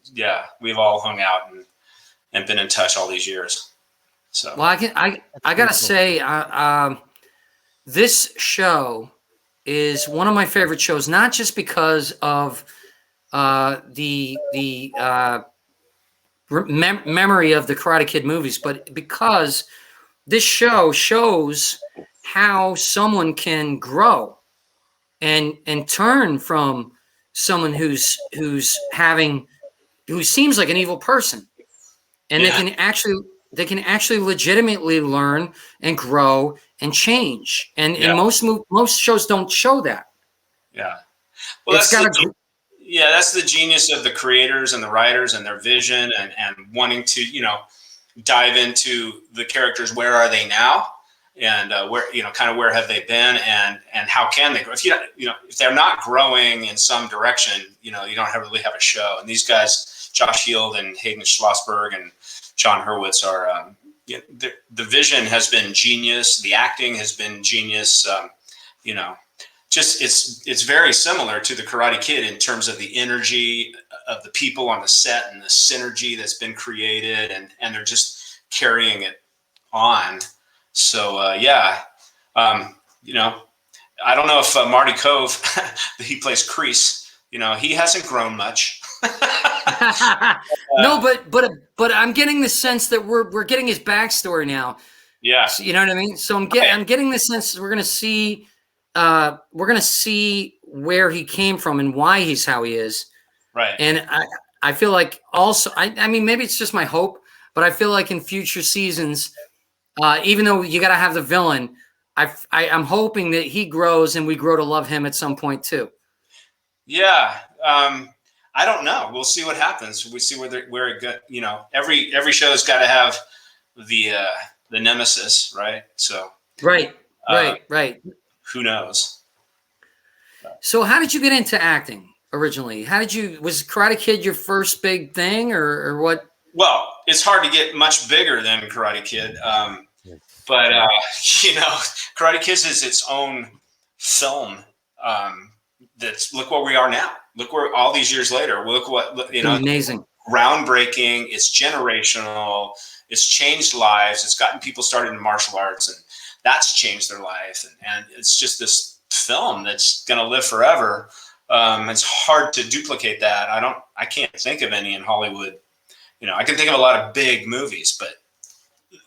we've all hung out and been in touch all these years. So well, I gotta say, this show is one of my favorite shows, not just because of the memory of the Karate Kid movies, but because this show shows how someone can grow and turn from someone who seems like an evil person, and they can actually legitimately learn and grow and change. And most shows don't show that. Yeah. Well, that's the genius of the creators and the writers and their vision and wanting to, dive into the characters. Where are they now? where, kind of where have they been, and how can they grow? If they're not growing in some direction, you don't really have a show. And these guys, Josh Heald and Hayden Schlossberg and John Hurwitz, are the vision has been genius. The acting has been genius. Just it's very similar to the Karate Kid in terms of the energy of the people on the set and the synergy that's been created, and they're just carrying it on. So I don't know if Marty Cove, he plays Kreese, he hasn't grown much. No, but I'm getting the sense that we're getting his backstory now. Yeah, so, you know what I mean. So I'm getting the sense that we're gonna see where he came from and why he's how he is. Right. And I feel like also I mean maybe it's just my hope, but I feel like in future seasons, even though you got to have the villain, I'm hoping that he grows and we grow to love him at some point too. Yeah. I don't know. We'll see what happens. We see where it got, every show's got to have the nemesis, right? So right. Who knows? So how did you get into acting originally? Was Karate Kid your first big thing or what? Well, it's hard to get much bigger than Karate Kid. But Karate Kid is its own film. Look where we are now. Look where all these years later. Look what amazing, groundbreaking. It's generational. It's changed lives. It's gotten people started in martial arts, and that's changed their life. And it's just this film that's going to live forever. It's hard to duplicate that. I can't think of any in Hollywood. I can think of a lot of big movies, but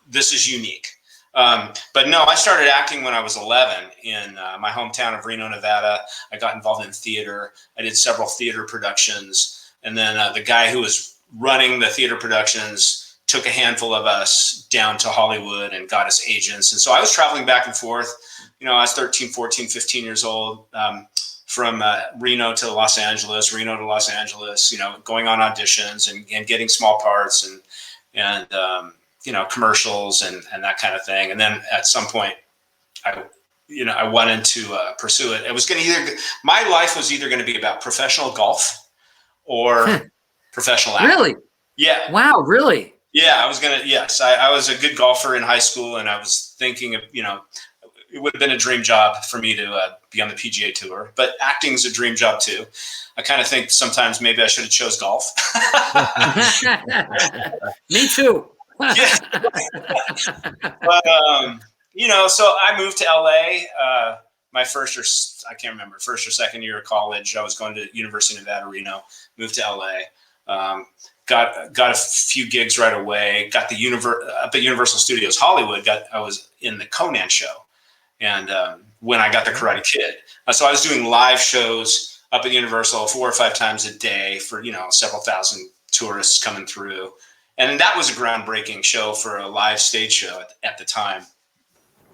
this is unique. But no, I started acting when I was 11 in my hometown of Reno, Nevada. I got involved in theater. I did several theater productions. And then the guy who was running the theater productions took a handful of us down to Hollywood and got us agents. And so I was traveling back and forth. I was 13, 14, 15 years old, from Reno to Los Angeles, going on auditions and getting small parts and commercials and that kind of thing. And then at some point I wanted to pursue it. It was going to my life was either going to be about professional golf or professional acting. Really? Yeah. Wow. Really? Yeah. I was a good golfer in high school, and I was thinking of, it would have been a dream job for me to be on the PGA Tour, but acting's a dream job too. I kind of think sometimes maybe I should have chose golf. Me too. Yeah. But, so I moved to LA, my first or second year of college. I was going to University of Nevada, Reno, moved to LA, got a few gigs right away, got up at Universal Studios Hollywood. I was in the Conan show. And when I got the Karate Kid, so I was doing live shows up at Universal 4 or 5 times a day for several thousand tourists coming through, and that was a groundbreaking show for a live stage show at the time.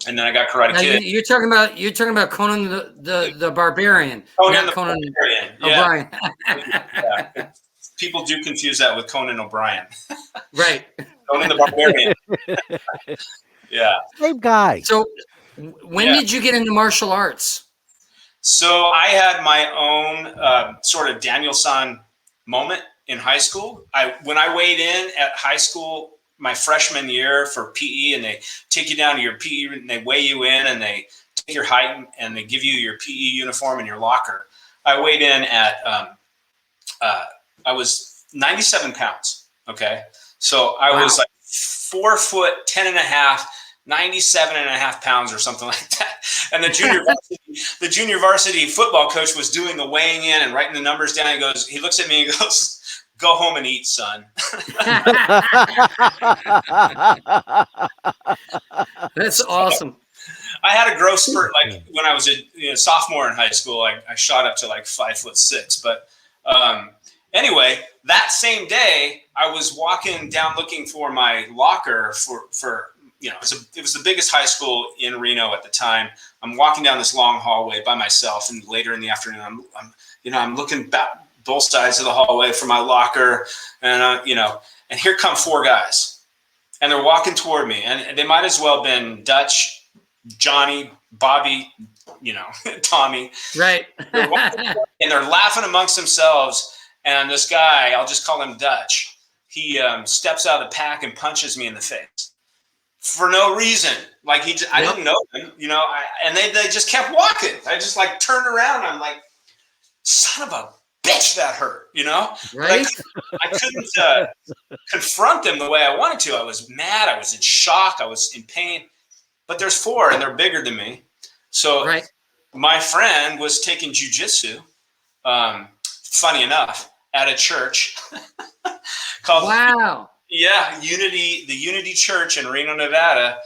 And then I got Karate Kid. You're talking about Conan the Barbarian. Conan the Barbarian. O'Brien. Yeah. People do confuse that with Conan O'Brien. Right. Conan the Barbarian. Yeah. Same guy. So when did you get into martial arts? So I had my own sort of Daniel-san moment in high school. When I weighed in at high school my freshman year for PE, and they take you down to your PE and they weigh you in and they take your height and they give you your PE uniform in your locker. I weighed in at I was 97 pounds. Okay. So I was like 4 foot 10 and a half, 97 and a half pounds or something like that. And the junior varsity football coach was doing the weighing in and writing the numbers down. He looks at me and goes, "Go home and eat, son." That's awesome. I had a growth spurt like when I was a sophomore in high school. I shot up to like 5'6", but anyway, that same day I was walking down looking for my locker for it was the biggest high school in Reno at the time. I'm walking down this long hallway by myself, and later in the afternoon, I'm looking back both sides of the hallway for my locker, and and here come 4 guys, and they're walking toward me, and they might as well have been Dutch Johnny, Bobby, Tommy. Right. And they're laughing amongst themselves. And this guy, I'll just call him Dutch, he steps out of the pack and punches me in the face for no reason. Like I didn't know him, and they just kept walking. I just like turned around. And I'm like, son of a bitch, that hurt, Right. I couldn't confront them the way I wanted to. I was mad. I was in shock. I was in pain. But there's 4 and they're bigger than me. So my friend was taking jujitsu, funny enough, at a church called the Unity Church in Reno, Nevada.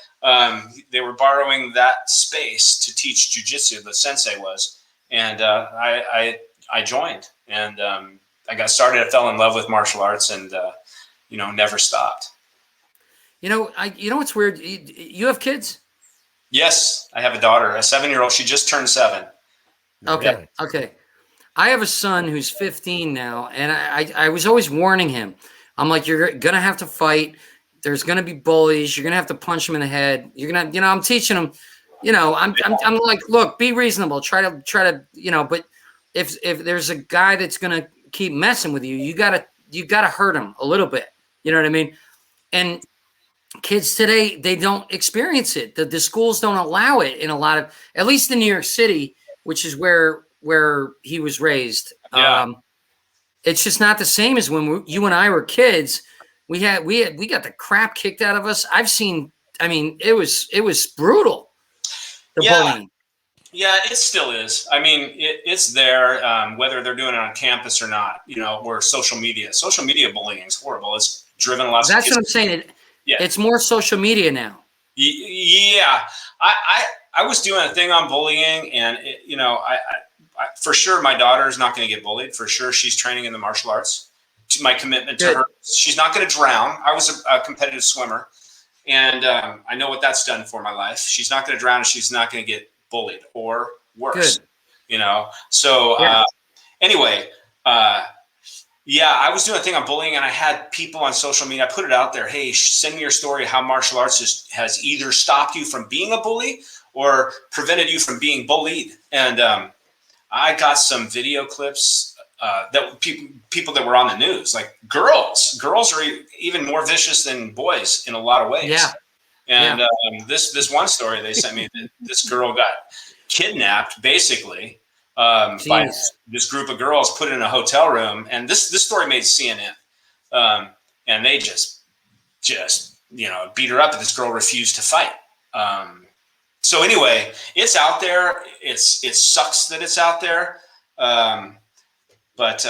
They were borrowing that space to teach jujitsu. The sensei was, and I joined, and I got started. I fell in love with martial arts, and never stopped. What's weird? You have kids? Yes, I have a daughter, a 7-year-old. She just turned 7. Okay. Okay. I have a son who's 15 now, and I was always warning him. I'm like, you're going to have to fight. There's going to be bullies. You're going to have to punch him in the head. You're going to, I'm teaching him, I'm like, look, be reasonable. Try to, but if there's a guy that's going to keep messing with you, you got to hurt him a little bit. You know what I mean? And kids today, they don't experience it. The schools don't allow it in a lot of, at least in New York City, which is where he was raised. Yeah. It's just not the same as when you and I were kids. We got the crap kicked out of us. It was brutal. The bullying. Yeah, it still is. It's there, whether they're doing it on campus or not, or social media bullying is horrible. It's driven a lot of kids. That's what I'm saying. It's more social media now. Yeah. I was doing a thing on bullying, and I for sure my daughter is not going to get bullied. For sure, she's training in the martial arts. My commitment to her, she's not going to drown. I was a competitive swimmer, and I know what that's done for my life. She's not going to drown, and she's not going to get bullied or worse. Good. So anyway, I was doing a thing on bullying, and I had people on social media. I put it out there. Hey, send me your story how martial arts has either stopped you from being a bully or prevented you from being bullied. And I got some video clips that people that were on the news, like girls are even more vicious than boys in a lot of ways. Yeah. And this one story they sent me, this girl got kidnapped basically by this group of girls, put in a hotel room. And this story made CNN. And they just beat her up, and this girl refused to fight. So anyway, it's out there. It sucks that it's out there. But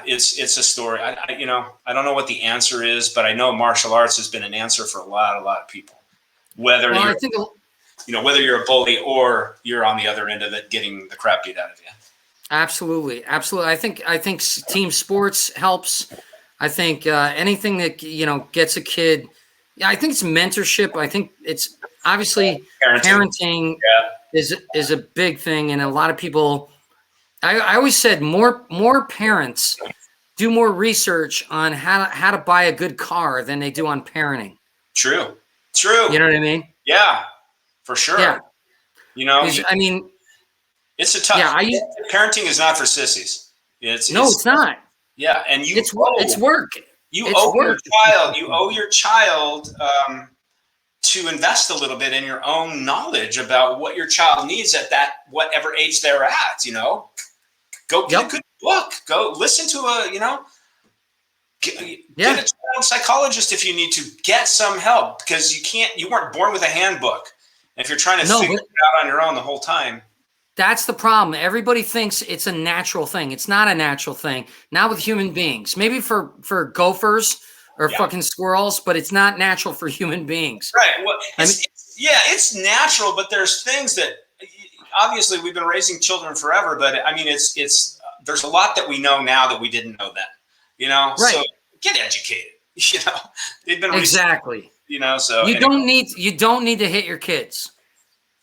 it's a story. I don't know what the answer is, but I know martial arts has been an answer for a lot of people. Whether you're a bully or you're on the other end of it, getting the crap beat out of you. Absolutely. I think team sports helps. I think anything that gets a kid. Yeah, I think it's mentorship. I think it's obviously parenting is a big thing, and a lot of people. I always said more parents do more research on how to buy a good car than they do on parenting. True. You know what I mean? Yeah, for sure. Yeah. It's a tough. Yeah, parenting is not for sissies. It's not. Yeah, and it's work. You owe your child to invest a little bit in your own knowledge about what your child needs at that whatever age they're at. Go get a good book. Go listen to get a child psychologist if you need to. Get some help, because you weren't born with a handbook. And if you're trying to figure it out on your own the whole time. That's the problem. Everybody thinks it's a natural thing. It's not a natural thing. Not with human beings. Maybe for gophers or fucking squirrels, but it's not natural for human beings. Right. Well, it's natural, but there's things that obviously we've been raising children forever. But it's there's a lot that we know now that we didn't know then. Right. So get educated. They've been exactly. So you don't need to hit your kids.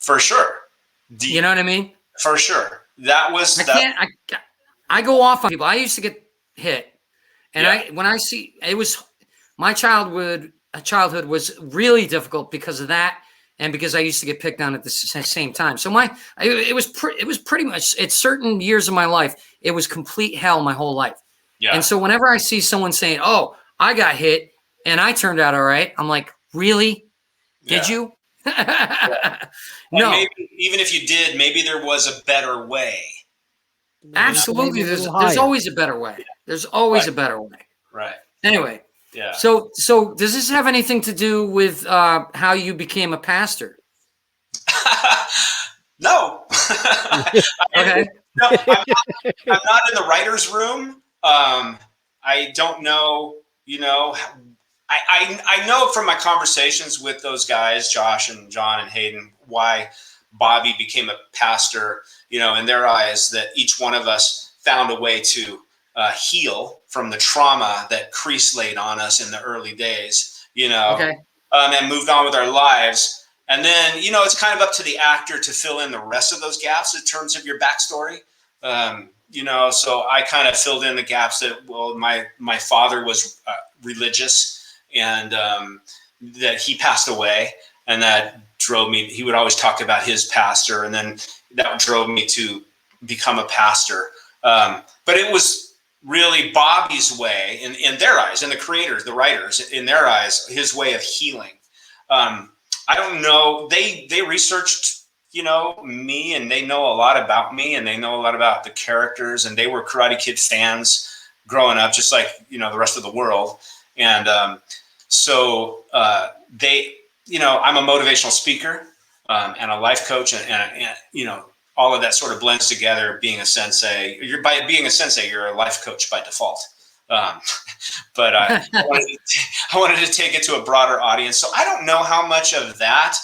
For sure. You know what I mean? For sure. That was. I go off on people. I used to get hit, and when I see it was my childhood was really difficult because of that, and because I used to get picked on at the same time. So it was pretty much at certain years of my life, it was complete hell my whole life. Yeah. And so whenever I see someone saying, "Oh, I got hit and I turned out all right," I'm like, "Really? Did you?" No. Maybe, even if you did, maybe there was a better way. Absolutely. There's always a better way. There's always a better way. Right. Anyway. Yeah. So does this have anything to do with how you became a pastor? No. Okay. No, I'm not in the writer's room. I don't know, I know from my conversations with those guys, Josh and John and Hayden, why Bobby became a pastor, in their eyes, that each one of us found a way to heal from the trauma that Kreese laid on us in the early days, and moved on with our lives. And then, it's kind of up to the actor to fill in the rest of those gaps in terms of your backstory. So I kind of filled in the gaps that, well, my father was religious, and that he passed away, and that drove me. He would always talk about his pastor, and then that drove me to become a pastor. But it was really Bobby's way, in their eyes, and the creators, the writers, in their eyes, his way of healing. I don't know. They researched, me, and they know a lot about me, and they know a lot about the characters, and they were Karate Kid fans growing up, just like, the rest of the world. And so they, I'm a motivational speaker and a life coach, and all of that sort of blends together. Being a sensei, by being a sensei, you're a life coach by default. But I wanted to take it to a broader audience. So I don't know how much of that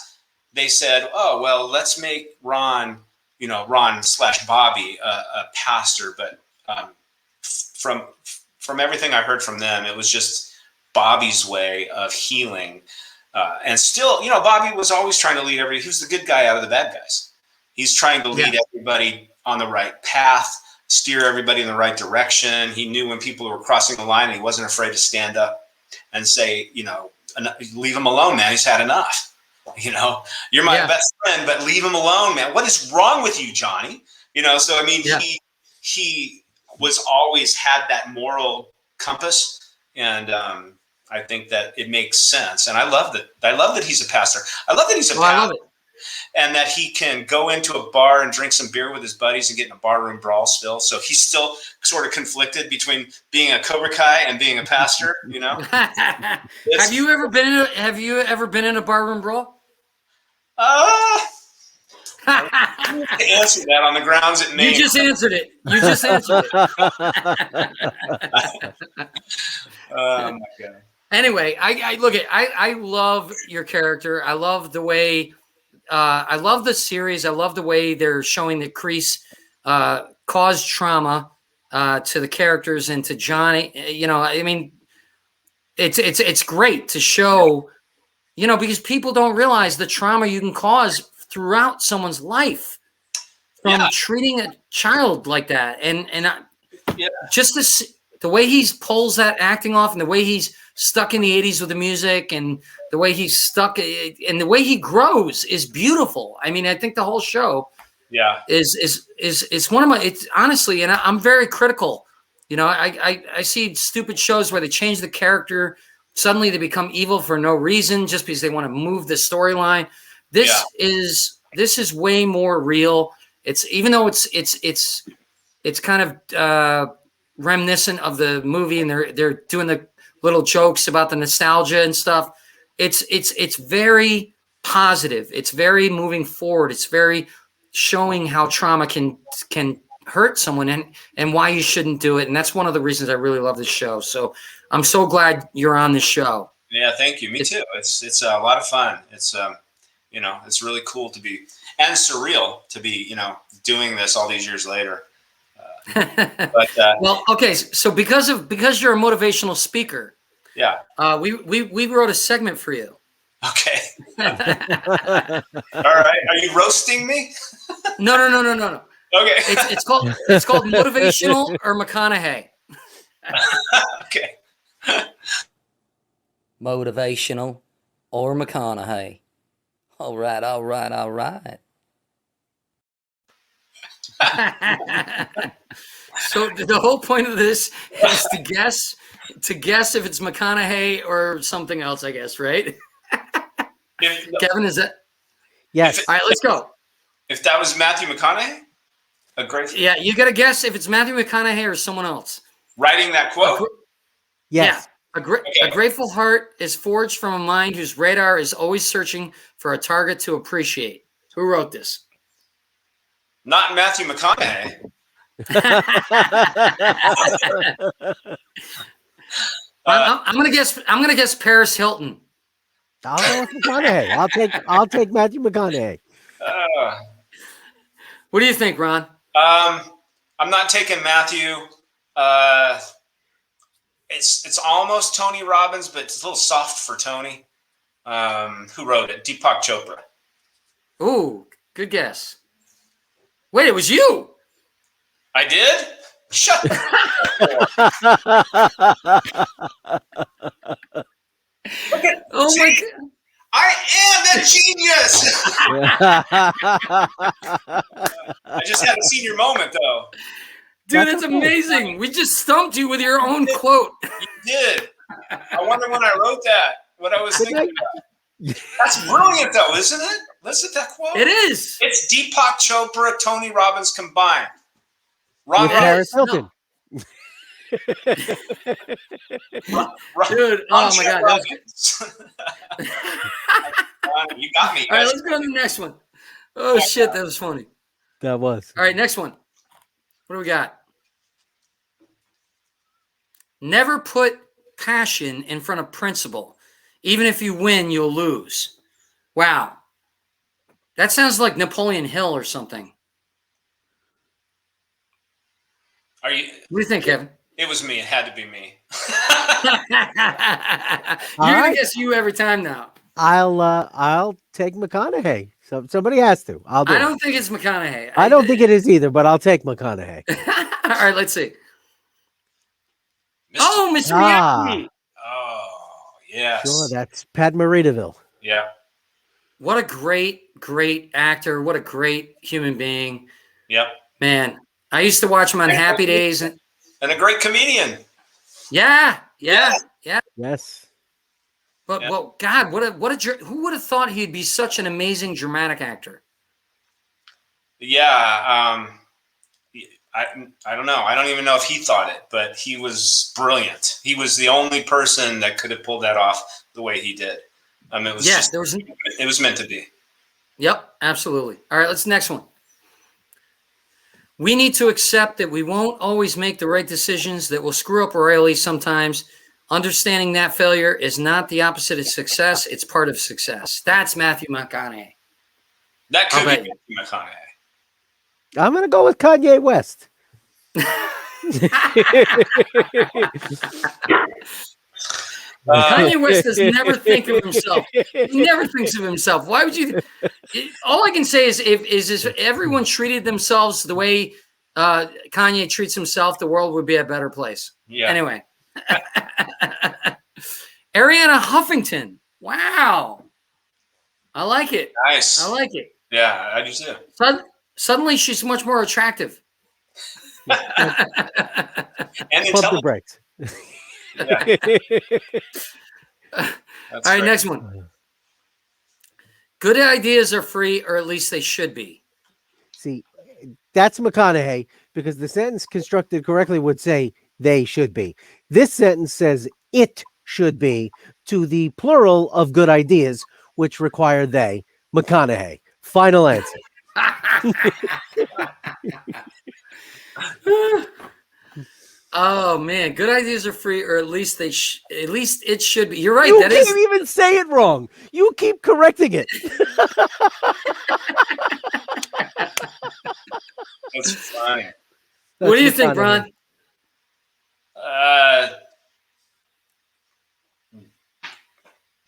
they said, "Oh, well, let's make Ron / Bobby a pastor." But from everything I heard from them, it was just Bobby's way of healing. And still, Bobby was always trying to lead everybody. He was the good guy out of the bad guys. He's trying to lead everybody on the right path, steer everybody in the right direction. He knew when people were crossing the line, and he wasn't afraid to stand up and say, leave him alone, man. He's had enough. You're my best friend, but leave him alone, man. What is wrong with you, Johnny? So, I mean, he was always had that moral compass. And I think that it makes sense. And I love that he's a pastor. I love that he's a pastor. I love it. And that he can go into a bar and drink some beer with his buddies and get in a barroom brawl still. So he's still sort of conflicted between being a Cobra Kai and being a pastor, Have you ever been in a barroom brawl? I answer that on the grounds it may. You just answered it. Oh my God. Anyway, I love your character. I love the way, I love the series. I love the way they're showing that Kreese caused trauma to the characters and to Johnny. I mean, it's great to show, because people don't realize the trauma you can cause throughout someone's life from treating a child like that. And just the way he pulls that acting off, and the way he's stuck in the 80s with the music, and the way he's stuck, and the way he grows is beautiful. I mean, I think the whole show is one of my, it's honestly, and I'm very critical. I see stupid shows where they change the character. Suddenly they become evil for no reason, just because they want to move the storyline. This is way more real. It's, even though it's kind of reminiscent of the movie, and they're doing the little jokes about the nostalgia and stuff. It's very positive. It's very moving forward. It's very showing how trauma can hurt someone, and why you shouldn't do it. And that's one of the reasons I really love this show. So I'm so glad you're on this show. Yeah, thank you. Me too. It's a lot of fun. It's it's really cool to be, and surreal to be, doing this all these years later. But well, okay. So because you're a motivational speaker, we wrote a segment for you. Okay. All right. Are you roasting me? No. Okay. It's called Motivational or McConaughey. Okay. Motivational or McConaughey. All right. So the whole point of this is to guess if it's McConaughey or something else, I guess, right? Kevin, is that? Yes. All right, let's go. If that was Matthew McConaughey, Yeah, you got to guess if it's Matthew McConaughey or someone else. Writing that quote? Yes. Yeah. A grateful heart is forged from a mind whose radar is always searching for a target to appreciate. Who wrote this? Not Matthew McConaughey. I'm gonna guess Paris Hilton. I'll go with McConaughey. I'll take Matthew McConaughey. What do you think, Ron? I'm not taking Matthew. It's almost Tony Robbins, but it's a little soft for Tony. Who wrote it? Deepak Chopra. Ooh, good guess. Wait, it was you. I did? Shut up. Oh my God. I am the genius. I just had a senior moment, though. Dude, that's amazing. We just stumped you with your own quote. You did. I wonder when I wrote that, what I was thinking about. That's brilliant, though, isn't it? Listen to that quote. It is. It's Deepak Chopra, Tony Robbins combined. Ron Paris Hilton. Dude, oh my God. You got me. All right, let's go to the next one. Oh, shit, that was funny. That was. All right, next one. What do we got? Never put passion in front of principle. Even if you win, you'll lose. Wow. That sounds like Napoleon Hill or something. Are you? What do you think, Kevin? It was me. It had to be me. You're gonna guess you every time now. I'll take McConaughey. So somebody has to. I don't think it's McConaughey. I don't think it is either, but I'll take McConaughey. All right, let's see. Oh, Mr. Miyagi. Oh, yes. Sure, that's Pat Morita. Yeah. What a great actor. What a great human being. Yep. Man, I used to watch him on Happy Days. And a great comedian. Yeah. Yes. But well, God, who would have thought he'd be such an amazing dramatic actor? Yeah. I don't know. I don't even know if he thought it, but he was brilliant. He was the only person that could have pulled that off the way he did. I mean, it was meant to be. Yep, absolutely. All right, let's next one. We need to accept that we won't always make the right decisions, that we'll screw up royally sometimes. Understanding that failure is not the opposite of success. It's part of success. That's Matthew McConaughey. That could be Matthew McConaughey. I'm going to go with Kanye West. Kanye West does never think of himself. He never thinks of himself. Why would you? All I can say is if everyone treated themselves the way Kanye treats himself, the world would be a better place. Yeah. Anyway. Ariana Huffington. Wow. I like it. Nice. I like it. Yeah, I do too. Suddenly she's much more attractive. And Pump the brakes. All right, next one. Good ideas are free, or at least they should be. See, that's McConaughey, because the sentence constructed correctly would say they should be. This sentence says it should be to the plural of good ideas, which require they. McConaughey. Final answer. Oh man, good ideas are free, or at least it should be. You're right. You can't even say it wrong. You keep correcting it. That's funny. What do you think, Ron?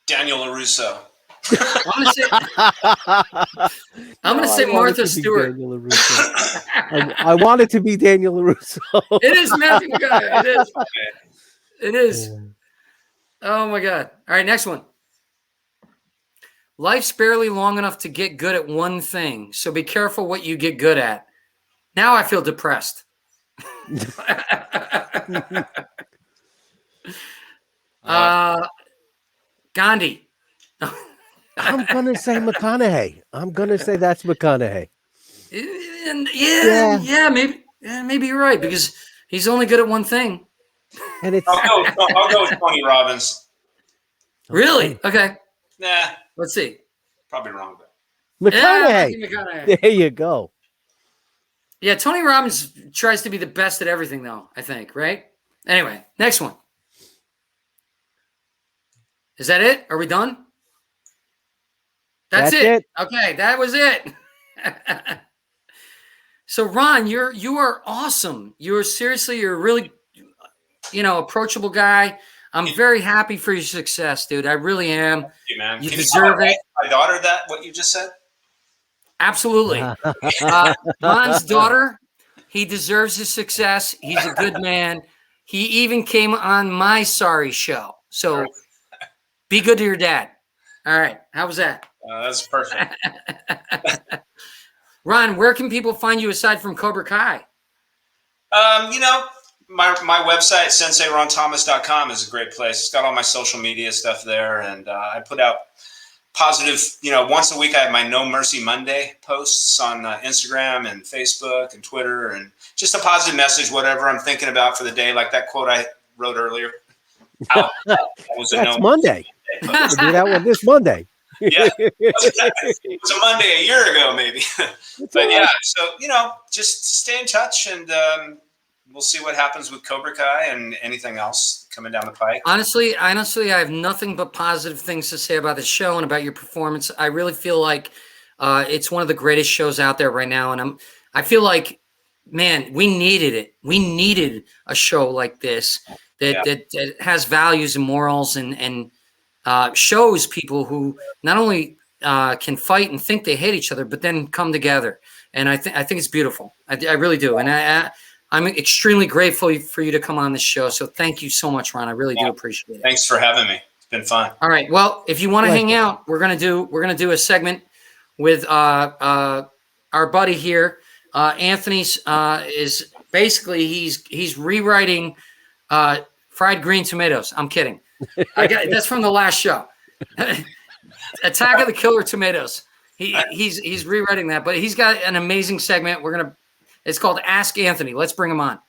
Daniel LaRusso. I'm gonna say Martha Stewart. I want it to be Daniel LaRusso. It is Matthew McConaughey. It is. It is. Oh my God. All right, next one. Life's barely long enough to get good at one thing, so be careful what you get good at. Now I feel depressed. Gandhi. I'm gonna say McConaughey. I'm gonna say that's McConaughey. Maybe you're right because he's only good at one thing. And it's I'll go with Tony Robbins. Really? Okay. Nah. Let's see. Probably wrong, but McConaughey. Yeah, McConaughey. There you go. Yeah, Tony Robbins tries to be the best at everything, though, I think, right? Anyway, next one. Is that it? Are we done? That's it. Okay, that was it. So, Ron, you are awesome. You're a really, approachable guy. I'm very happy for your success, dude. I really am. Thank you, man. You deserve it. My daughter, what you just said? Absolutely. Ron's daughter, he deserves his success. He's a good man. He even came on my Sorry show. So be good to your dad. All right. How was that? That's perfect. Ron, where can people find you aside from Cobra Kai? My website, senseironthomas.com, is a great place. It's got all my social media stuff there. And I put out positive, once a week I have my No Mercy Monday posts on Instagram and Facebook and Twitter, and just a positive message, whatever I'm thinking about for the day, like that quote I wrote earlier. That's Monday. We'll do that one this Monday. Yeah, it was a Monday a year ago, maybe. But yeah, so just stay in touch, and we'll see what happens with Cobra Kai and anything else coming down the pike. Honestly, I have nothing but positive things to say about the show and about your performance. I really feel like it's one of the greatest shows out there right now, and I feel like, man, we needed it. We needed a show like this that has values and morals and shows people who not only can fight and think they hate each other, but then come together. And I think it's beautiful. I really do. And I'm extremely grateful for you to come on this show. So thank you so much, Ron. I really do appreciate it. Thanks for having me. It's been fun. All right. Well, if you want to hang out, we're gonna do a segment with our buddy here. Anthony's is basically he's rewriting Fried Green Tomatoes. I'm kidding. That's from the last show. Attack of the Killer Tomatoes. He's rewriting that, but he's got an amazing segment. It's called Ask Anthony. Let's bring him on.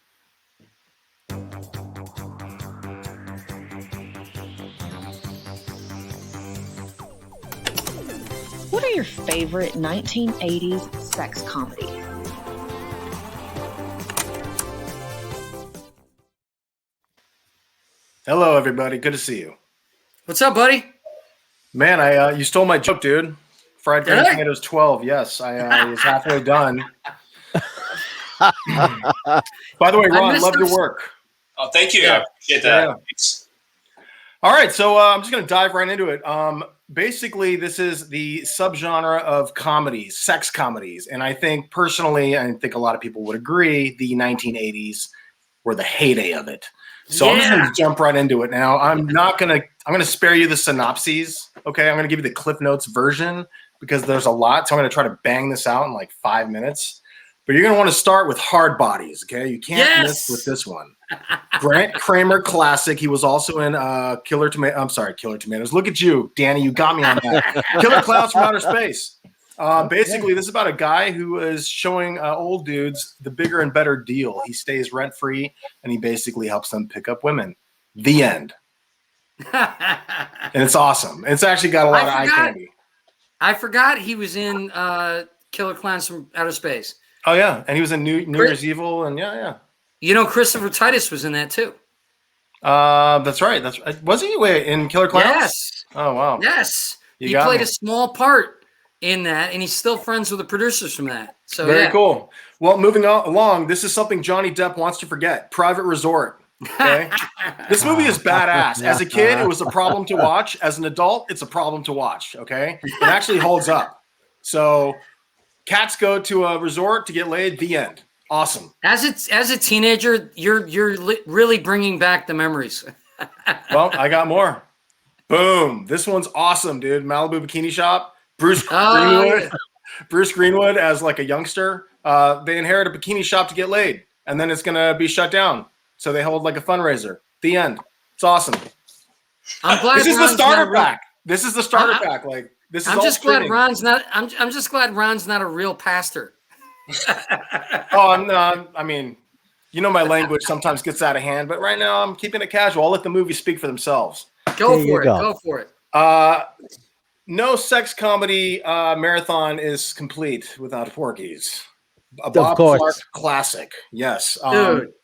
What are your favorite 1980s sex comedies? Hello, everybody. Good to see you. What's up, buddy? Man, you stole my joke, dude. Fried Green Tomatoes 12. Yes, I was halfway done. By the way, Ron, love your work. Oh, thank you. I appreciate that. Yeah. All right, so I'm just going to dive right into it. Basically, this is the subgenre of comedies, sex comedies. And I think personally, I think a lot of people would agree, the 1980s were the heyday of it. So I'm just going to jump right into it now. I'm going to spare you the synopses. Okay. I'm going to give you the Cliff Notes version because there's a lot. So I'm going to try to bang this out in like 5 minutes. But you're going to want to start with Hard Bodies. Okay. You can't miss with this one. Grant Kramer classic. He was also in Killer Tomatoes. Look at you, Danny. You got me on that. Killer Clowns from Outer Space. Basically, this is about a guy who is showing old dudes the bigger and better deal. He stays rent-free, and he basically helps them pick up women. The end. And it's awesome. It's actually got a lot of eye candy. I forgot he was in Killer Clowns from Outer Space. Oh, yeah. And he was in New Year's Evil, and yeah. Christopher Titus was in that, too. That's right. Was he in Killer Clowns? Yes. Oh, wow. Yes. He played a small part in that, and he's still friends with the producers from that. So very cool. Well, moving along, this is something Johnny Depp wants to forget. Private Resort. Okay. This movie is badass. As a kid, it was a problem to watch. As an adult, it's a problem to watch. Okay. It actually holds up. So cats go to a resort to get laid. The end. Awesome. As a teenager, you're really bringing back the memories. Well, I got more. Boom. This one's awesome, dude. Malibu Bikini Shop. Bruce Greenwood. Yeah. Bruce Greenwood as like a youngster. They inherit a bikini shop to get laid, and then it's gonna be shut down. So they hold like a fundraiser. The end. It's awesome. I'm glad this is Ron's the starter not real- pack. This is the starter pack. Like this is. I'm all just glad streaming. Ron's not. I'm just glad Ron's not a real pastor. Oh, I'm not. I mean, you know, my language sometimes gets out of hand, but right now I'm keeping it casual. I'll let the movies speak for themselves. Go for it. Go for it. No sex comedy marathon is complete without Porky's. A Bob Clark classic. Yes.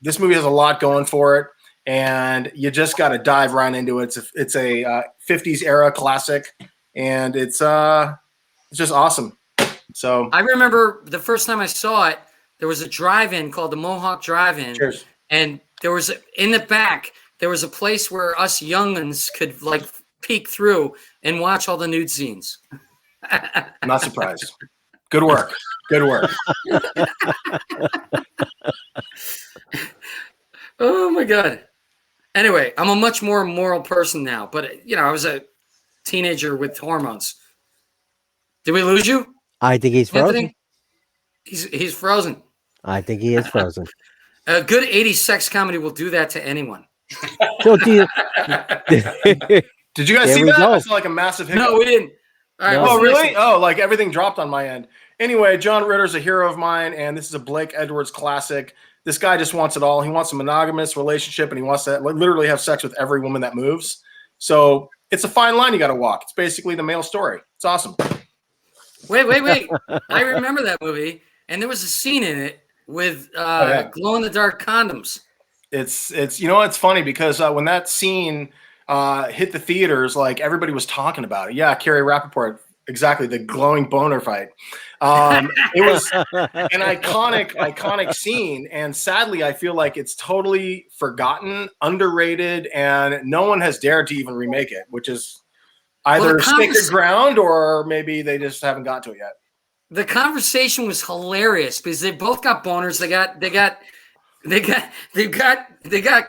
This movie has a lot going for it, and you just got to dive right into it. It's a 50s era classic, and it's just awesome. So I remember the first time I saw it, there was a drive-in called the Mohawk Drive-In. Cheers. And there was in the back, there was a place where us young'uns could like peek through and watch all the nude scenes. I'm not surprised. Good work. Good work. Oh my God. Anyway, I'm a much more moral person now, but you know, I was a teenager with hormones. Did we lose you? I think he's frozen. Anthony? He's frozen. I think he is frozen. A good 80s sex comedy will do that to anyone. So do you, Did you guys see that? I saw like a massive hiccup. No, we didn't. All right, Oh, really? Oh, like everything dropped on my end. Anyway, John Ritter's a hero of mine, and this is a Blake Edwards classic. This guy just wants it all. He wants a monogamous relationship, and he wants to literally have sex with every woman that moves. So it's a fine line you got to walk. It's basically the male story. It's awesome. Wait. I remember that movie, and there was a scene in it with glow-in-the-dark condoms. It's you know, it's funny because when that scene hit the theaters, like everybody was talking about it. Yeah, Carrie Rappaport, exactly, the glowing boner fight. It was an iconic scene, and sadly, I feel like it's totally forgotten, underrated, and no one has dared to even remake it, which is either sacred ground or maybe they just haven't got to it yet. The conversation was hilarious because they both got boners. They got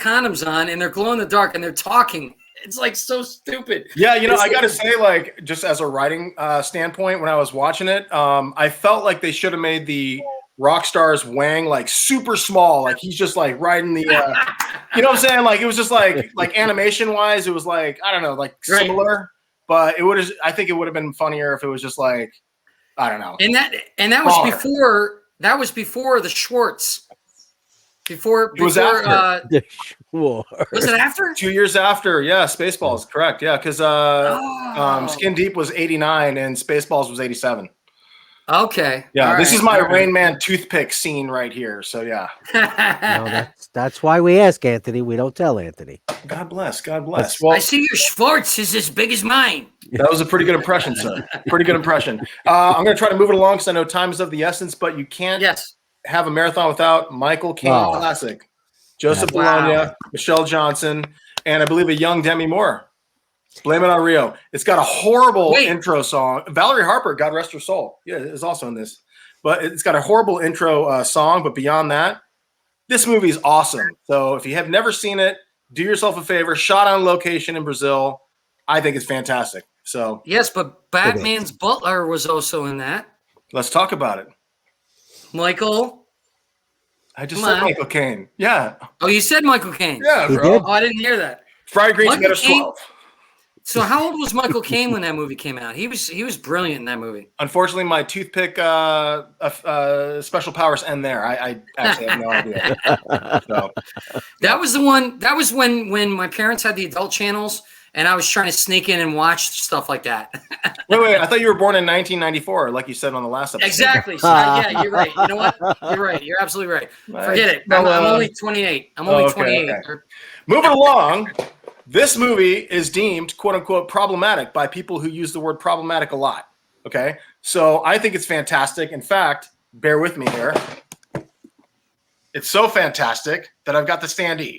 condoms on, and they're glow in the dark, and they're talking. It's like so stupid. Yeah, you know, I got to say, like, just as a writing standpoint, when I was watching it, I felt like they should have made the rock star's wang like super small. Like he's just like riding the, you know what I'm saying? Like it was just like animation wise, it was like, I don't know, like similar, but it would have, I think it would have been funnier if it was just like, I don't know. And that was before the Schwartz. It was after. Was it after? 2 years after, yeah. Spaceballs, correct, yeah, because Skin Deep was 89 and Spaceballs was 87. Okay. Yeah, this is my Rain Man toothpick scene right here. So yeah. No, that's why we ask Anthony. We don't tell Anthony. God bless. God bless. Well, I see your Schwartz is as big as mine. That was a pretty good impression, sir. Pretty good impression. I'm going to try to move it along because I know time is of the essence, but you can't have a marathon without Michael Caine classic. Joseph Bologna, Michelle Johnson, and I believe a young Demi Moore. Blame It on Rio. It's got a horrible intro song. Valerie Harper, God rest her soul, is also in this. But it's got a horrible intro song. But beyond that, this movie is awesome. So if you have never seen it, do yourself a favor. Shot on location in Brazil. I think it's fantastic. So yes, but Batman's butler was also in that. Let's talk about it. Michael. I just said Michael Caine. Yeah. Oh, you said Michael Caine. Yeah, bro. Oh, I didn't hear that. Fried Green Tomatoes 12. So how old was Michael Caine when that movie came out? He was brilliant in that movie. Unfortunately, my toothpick special powers end there. I actually have no idea. So. That was the one. That was when my parents had the adult channels, and I was trying to sneak in and watch stuff like that. Wait! I thought you were born in 1994, like you said on the last episode. Exactly. So, yeah, you're right. You know what? You're right. You're absolutely right. Forget it. I'm only 28. I'm only 28. Okay. Moving along. This movie is deemed, quote unquote, problematic by people who use the word problematic a lot. Okay. So I think it's fantastic. In fact, bear with me here. It's so fantastic that I've got the standee.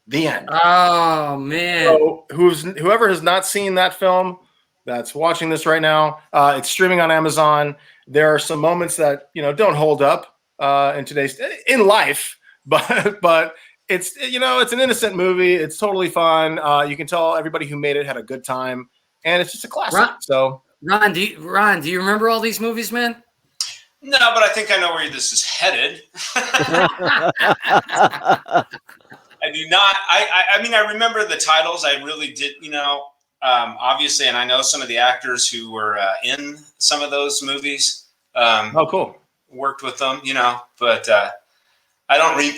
The end. Oh, man. So whoever has not seen that film that's watching this right now, it's streaming on Amazon. There are some moments that, don't hold up in life, but it's it's an innocent movie. It's totally fun. You can tell everybody who made it had a good time, and it's just a classic. Ron, do you remember all these movies, man? No, but I think I know where this is headed. I do not. I mean, I remember the titles. I really did. Obviously, and I know some of the actors who were in some of those movies. Oh, cool. Worked with them, but I don't read.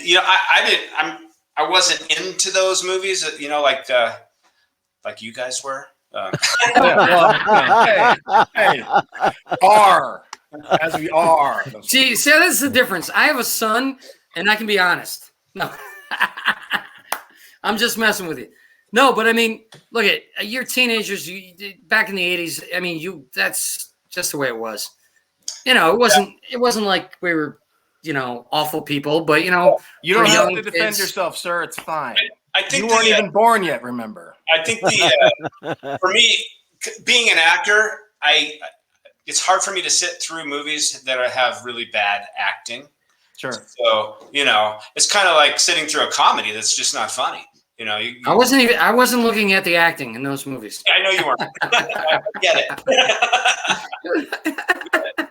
I wasn't into those movies. Like you guys were. Hey, are as we are. See, that's the difference. I have a son, and I can be honest. No, I'm just messing with you. No, but I mean, look you're teenagers. Back in the '80s. I mean, that's just the way it was. It wasn't like we were, awful people, but you don't have to defend yourself, sir. It's fine. I think you weren't even born yet. Remember? I think for me, being an actor, it's hard for me to sit through movies that have really bad acting. Sure. So it's kind of like sitting through a comedy that's just not funny. I wasn't looking at the acting in those movies. I know you weren't. I get it.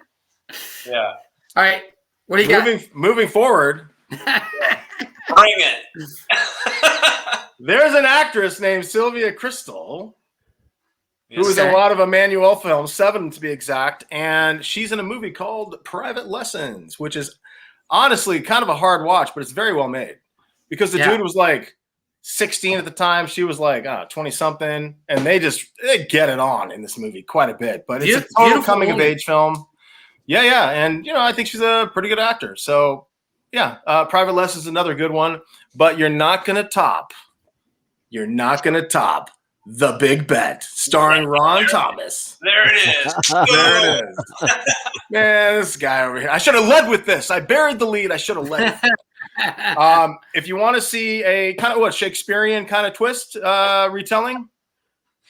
Yeah. All right. What do you got? Moving forward. Bring it. There's an actress named Sylvia Crystal who was in a lot of Emmanuel films, 7 to be exact, and she's in a movie called Private Lessons, which is honestly kind of a hard watch, but it's very well made because the dude was like 16 at the time. She was like 20-something, and they get it on in this movie quite a bit. But it's a total coming-of-age film. Yeah, and I think she's a pretty good actor. So yeah, Private Lessons is another good one. But you're not gonna top The Big Bet, starring Ron Thomas. There it is. There it is. Man, this guy over here. I should have led with this. I buried the lead. I should have led with it. If you want to see a kind of Shakespearean kind of twist retelling,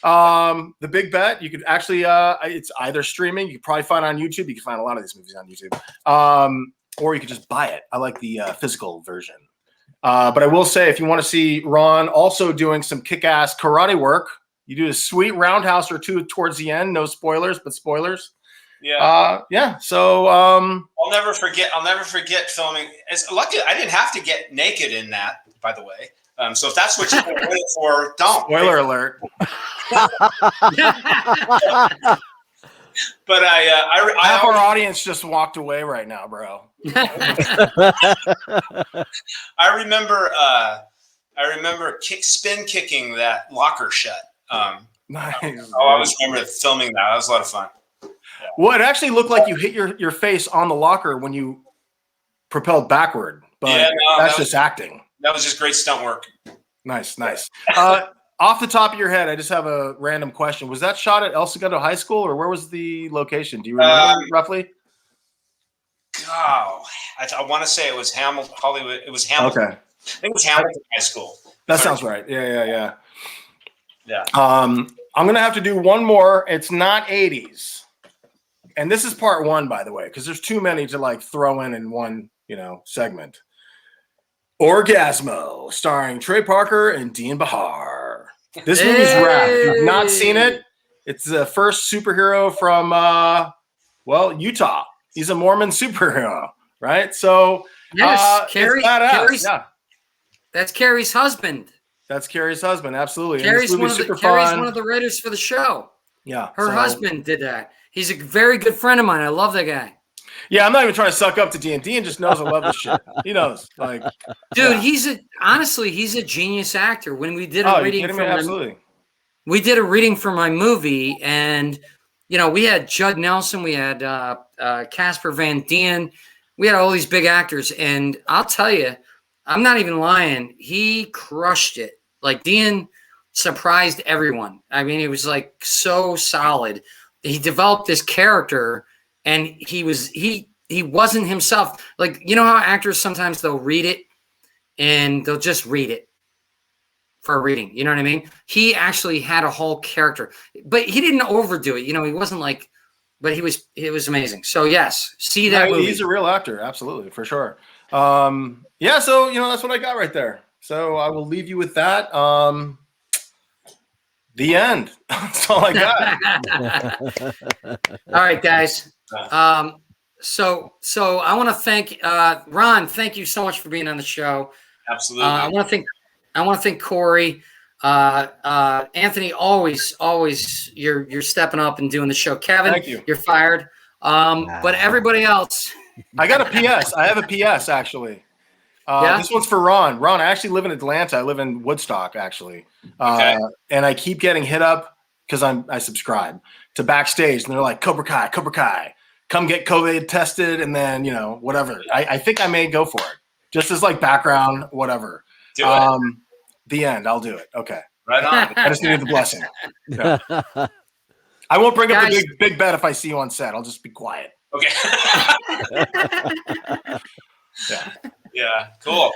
The Big Bet, you could actually it's either streaming. You could probably find it on YouTube. You can find a lot of these movies on YouTube. Or you could just buy it. I like the physical version. But I will say, if you want to see Ron also doing some kick-ass karate work, you do a sweet roundhouse or two towards the end. No spoilers, but spoilers. Yeah. Yeah. So I'll never forget filming. It's lucky I didn't have to get naked in that, by the way. So if that's what you're going for, don't. Spoiler alert. But half our audience just walked away right now, bro. I remember spin kicking that locker shut. Nice. I always remember filming that. That was a lot of fun. Yeah. Well, it actually looked like you hit your face on the locker when you propelled backward, but that's just acting. That was just great stunt work. Nice. Off the top of your head, I just have a random question. Was that shot at El Segundo High School, or where was the location? Do you remember roughly? Oh, I want to say it was Hollywood. It was Hamilton. Okay. I think it was Hamilton High School. That sounds right. Yeah. Yeah. I'm going to have to do one more. It's not 80s. And this is part 1, by the way, because there's too many to throw in one, segment. Orgasmo, starring Trey Parker and Dean Bahar. This movie's rad. If you've not seen it, it's the first superhero from, Utah. He's a Mormon superhero, right? So, yes, Carrie, Carrie's husband. That's Carrie's husband, absolutely. Carrie's one of the writers for the show. Yeah. Her husband did that. He's a very good friend of mine. I love that guy. Yeah, I'm not even trying to suck up to Dean. Dean just knows I love this shit. He knows. Dude, he's a genius actor. When we did a reading we did a reading for my movie, and we had Judd Nelson, we had Casper Van Dien, we had all these big actors, and I'll tell you, I'm not even lying, he crushed it. Dean surprised everyone. I mean, it was so solid. He developed this character, and he wasn't himself. How actors sometimes they'll read it and they'll just read it for a reading. You know what I mean? He actually had a whole character, but he didn't overdo it. He wasn't but it was amazing. So yes, see that movie. He's a real actor. Absolutely. For sure. So, that's what I got right there. So I will leave you with that. The end. That's all I got. All right, guys. So I want to thank Ron. Thank you so much for being on the show. Absolutely. I want to thank Cory. Anthony, always you're stepping up and doing the show. Kevin, thank you. You're fired. But everybody else, I got a PS. I have a PS actually. This one's for Ron. Ron, I actually live in Atlanta. I live in Woodstock actually. Okay. And I keep getting hit up because I subscribe to Backstage, and they're like, Cobra Kai, come get COVID tested, and then whatever. I think I may go for it, just as like background, whatever. Do it. The end. I'll do it. Okay. Right on. I just needed the blessing. Yeah. I won't bring up the big bet if I see you on set. I'll just be quiet. Okay. Yeah. Yeah. Cool.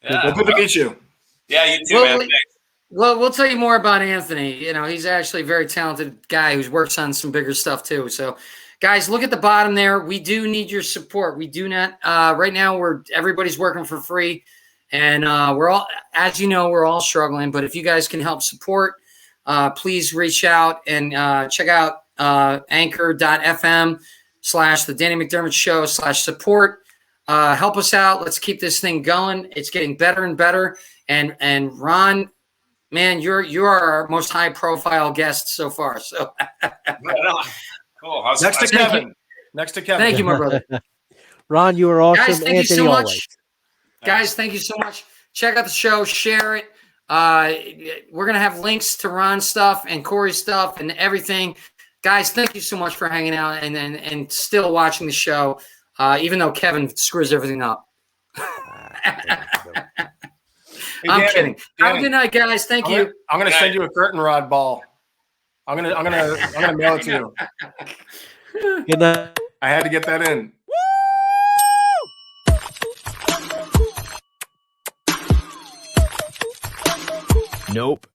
Yeah. Well, good to meet you. Yeah, you too, man. Thanks. Well, we'll tell you more about Anthony. He's actually a very talented guy who works on some bigger stuff too. So, guys, look at the bottom there. We do need your support. We do not. Right now, everybody's working for free, and we're all, as you know, we're all struggling. But if you guys can help support, please reach out and check out anchor.fm/The Danny McDermott Show /support. Help us out. Let's keep this thing going. It's getting better and better. And Ron, man, you are our most high profile guest so far. So cool. Next to Kevin. Thank you, my brother. Ron, you were awesome. Guys, thank Anthony, you so much. always. Guys, thank you so much. Check out the show, share it. We're gonna have links to Ron's stuff and Cory's stuff and everything. Guys, thank you so much for hanging out and still watching the show, even though Kevin screws everything up. I'm kidding. Have a good night, guys. Thank you. I'm gonna send you a curtain rod ball. I'm gonna mail it to you. Good night. I had to get that in. Nope.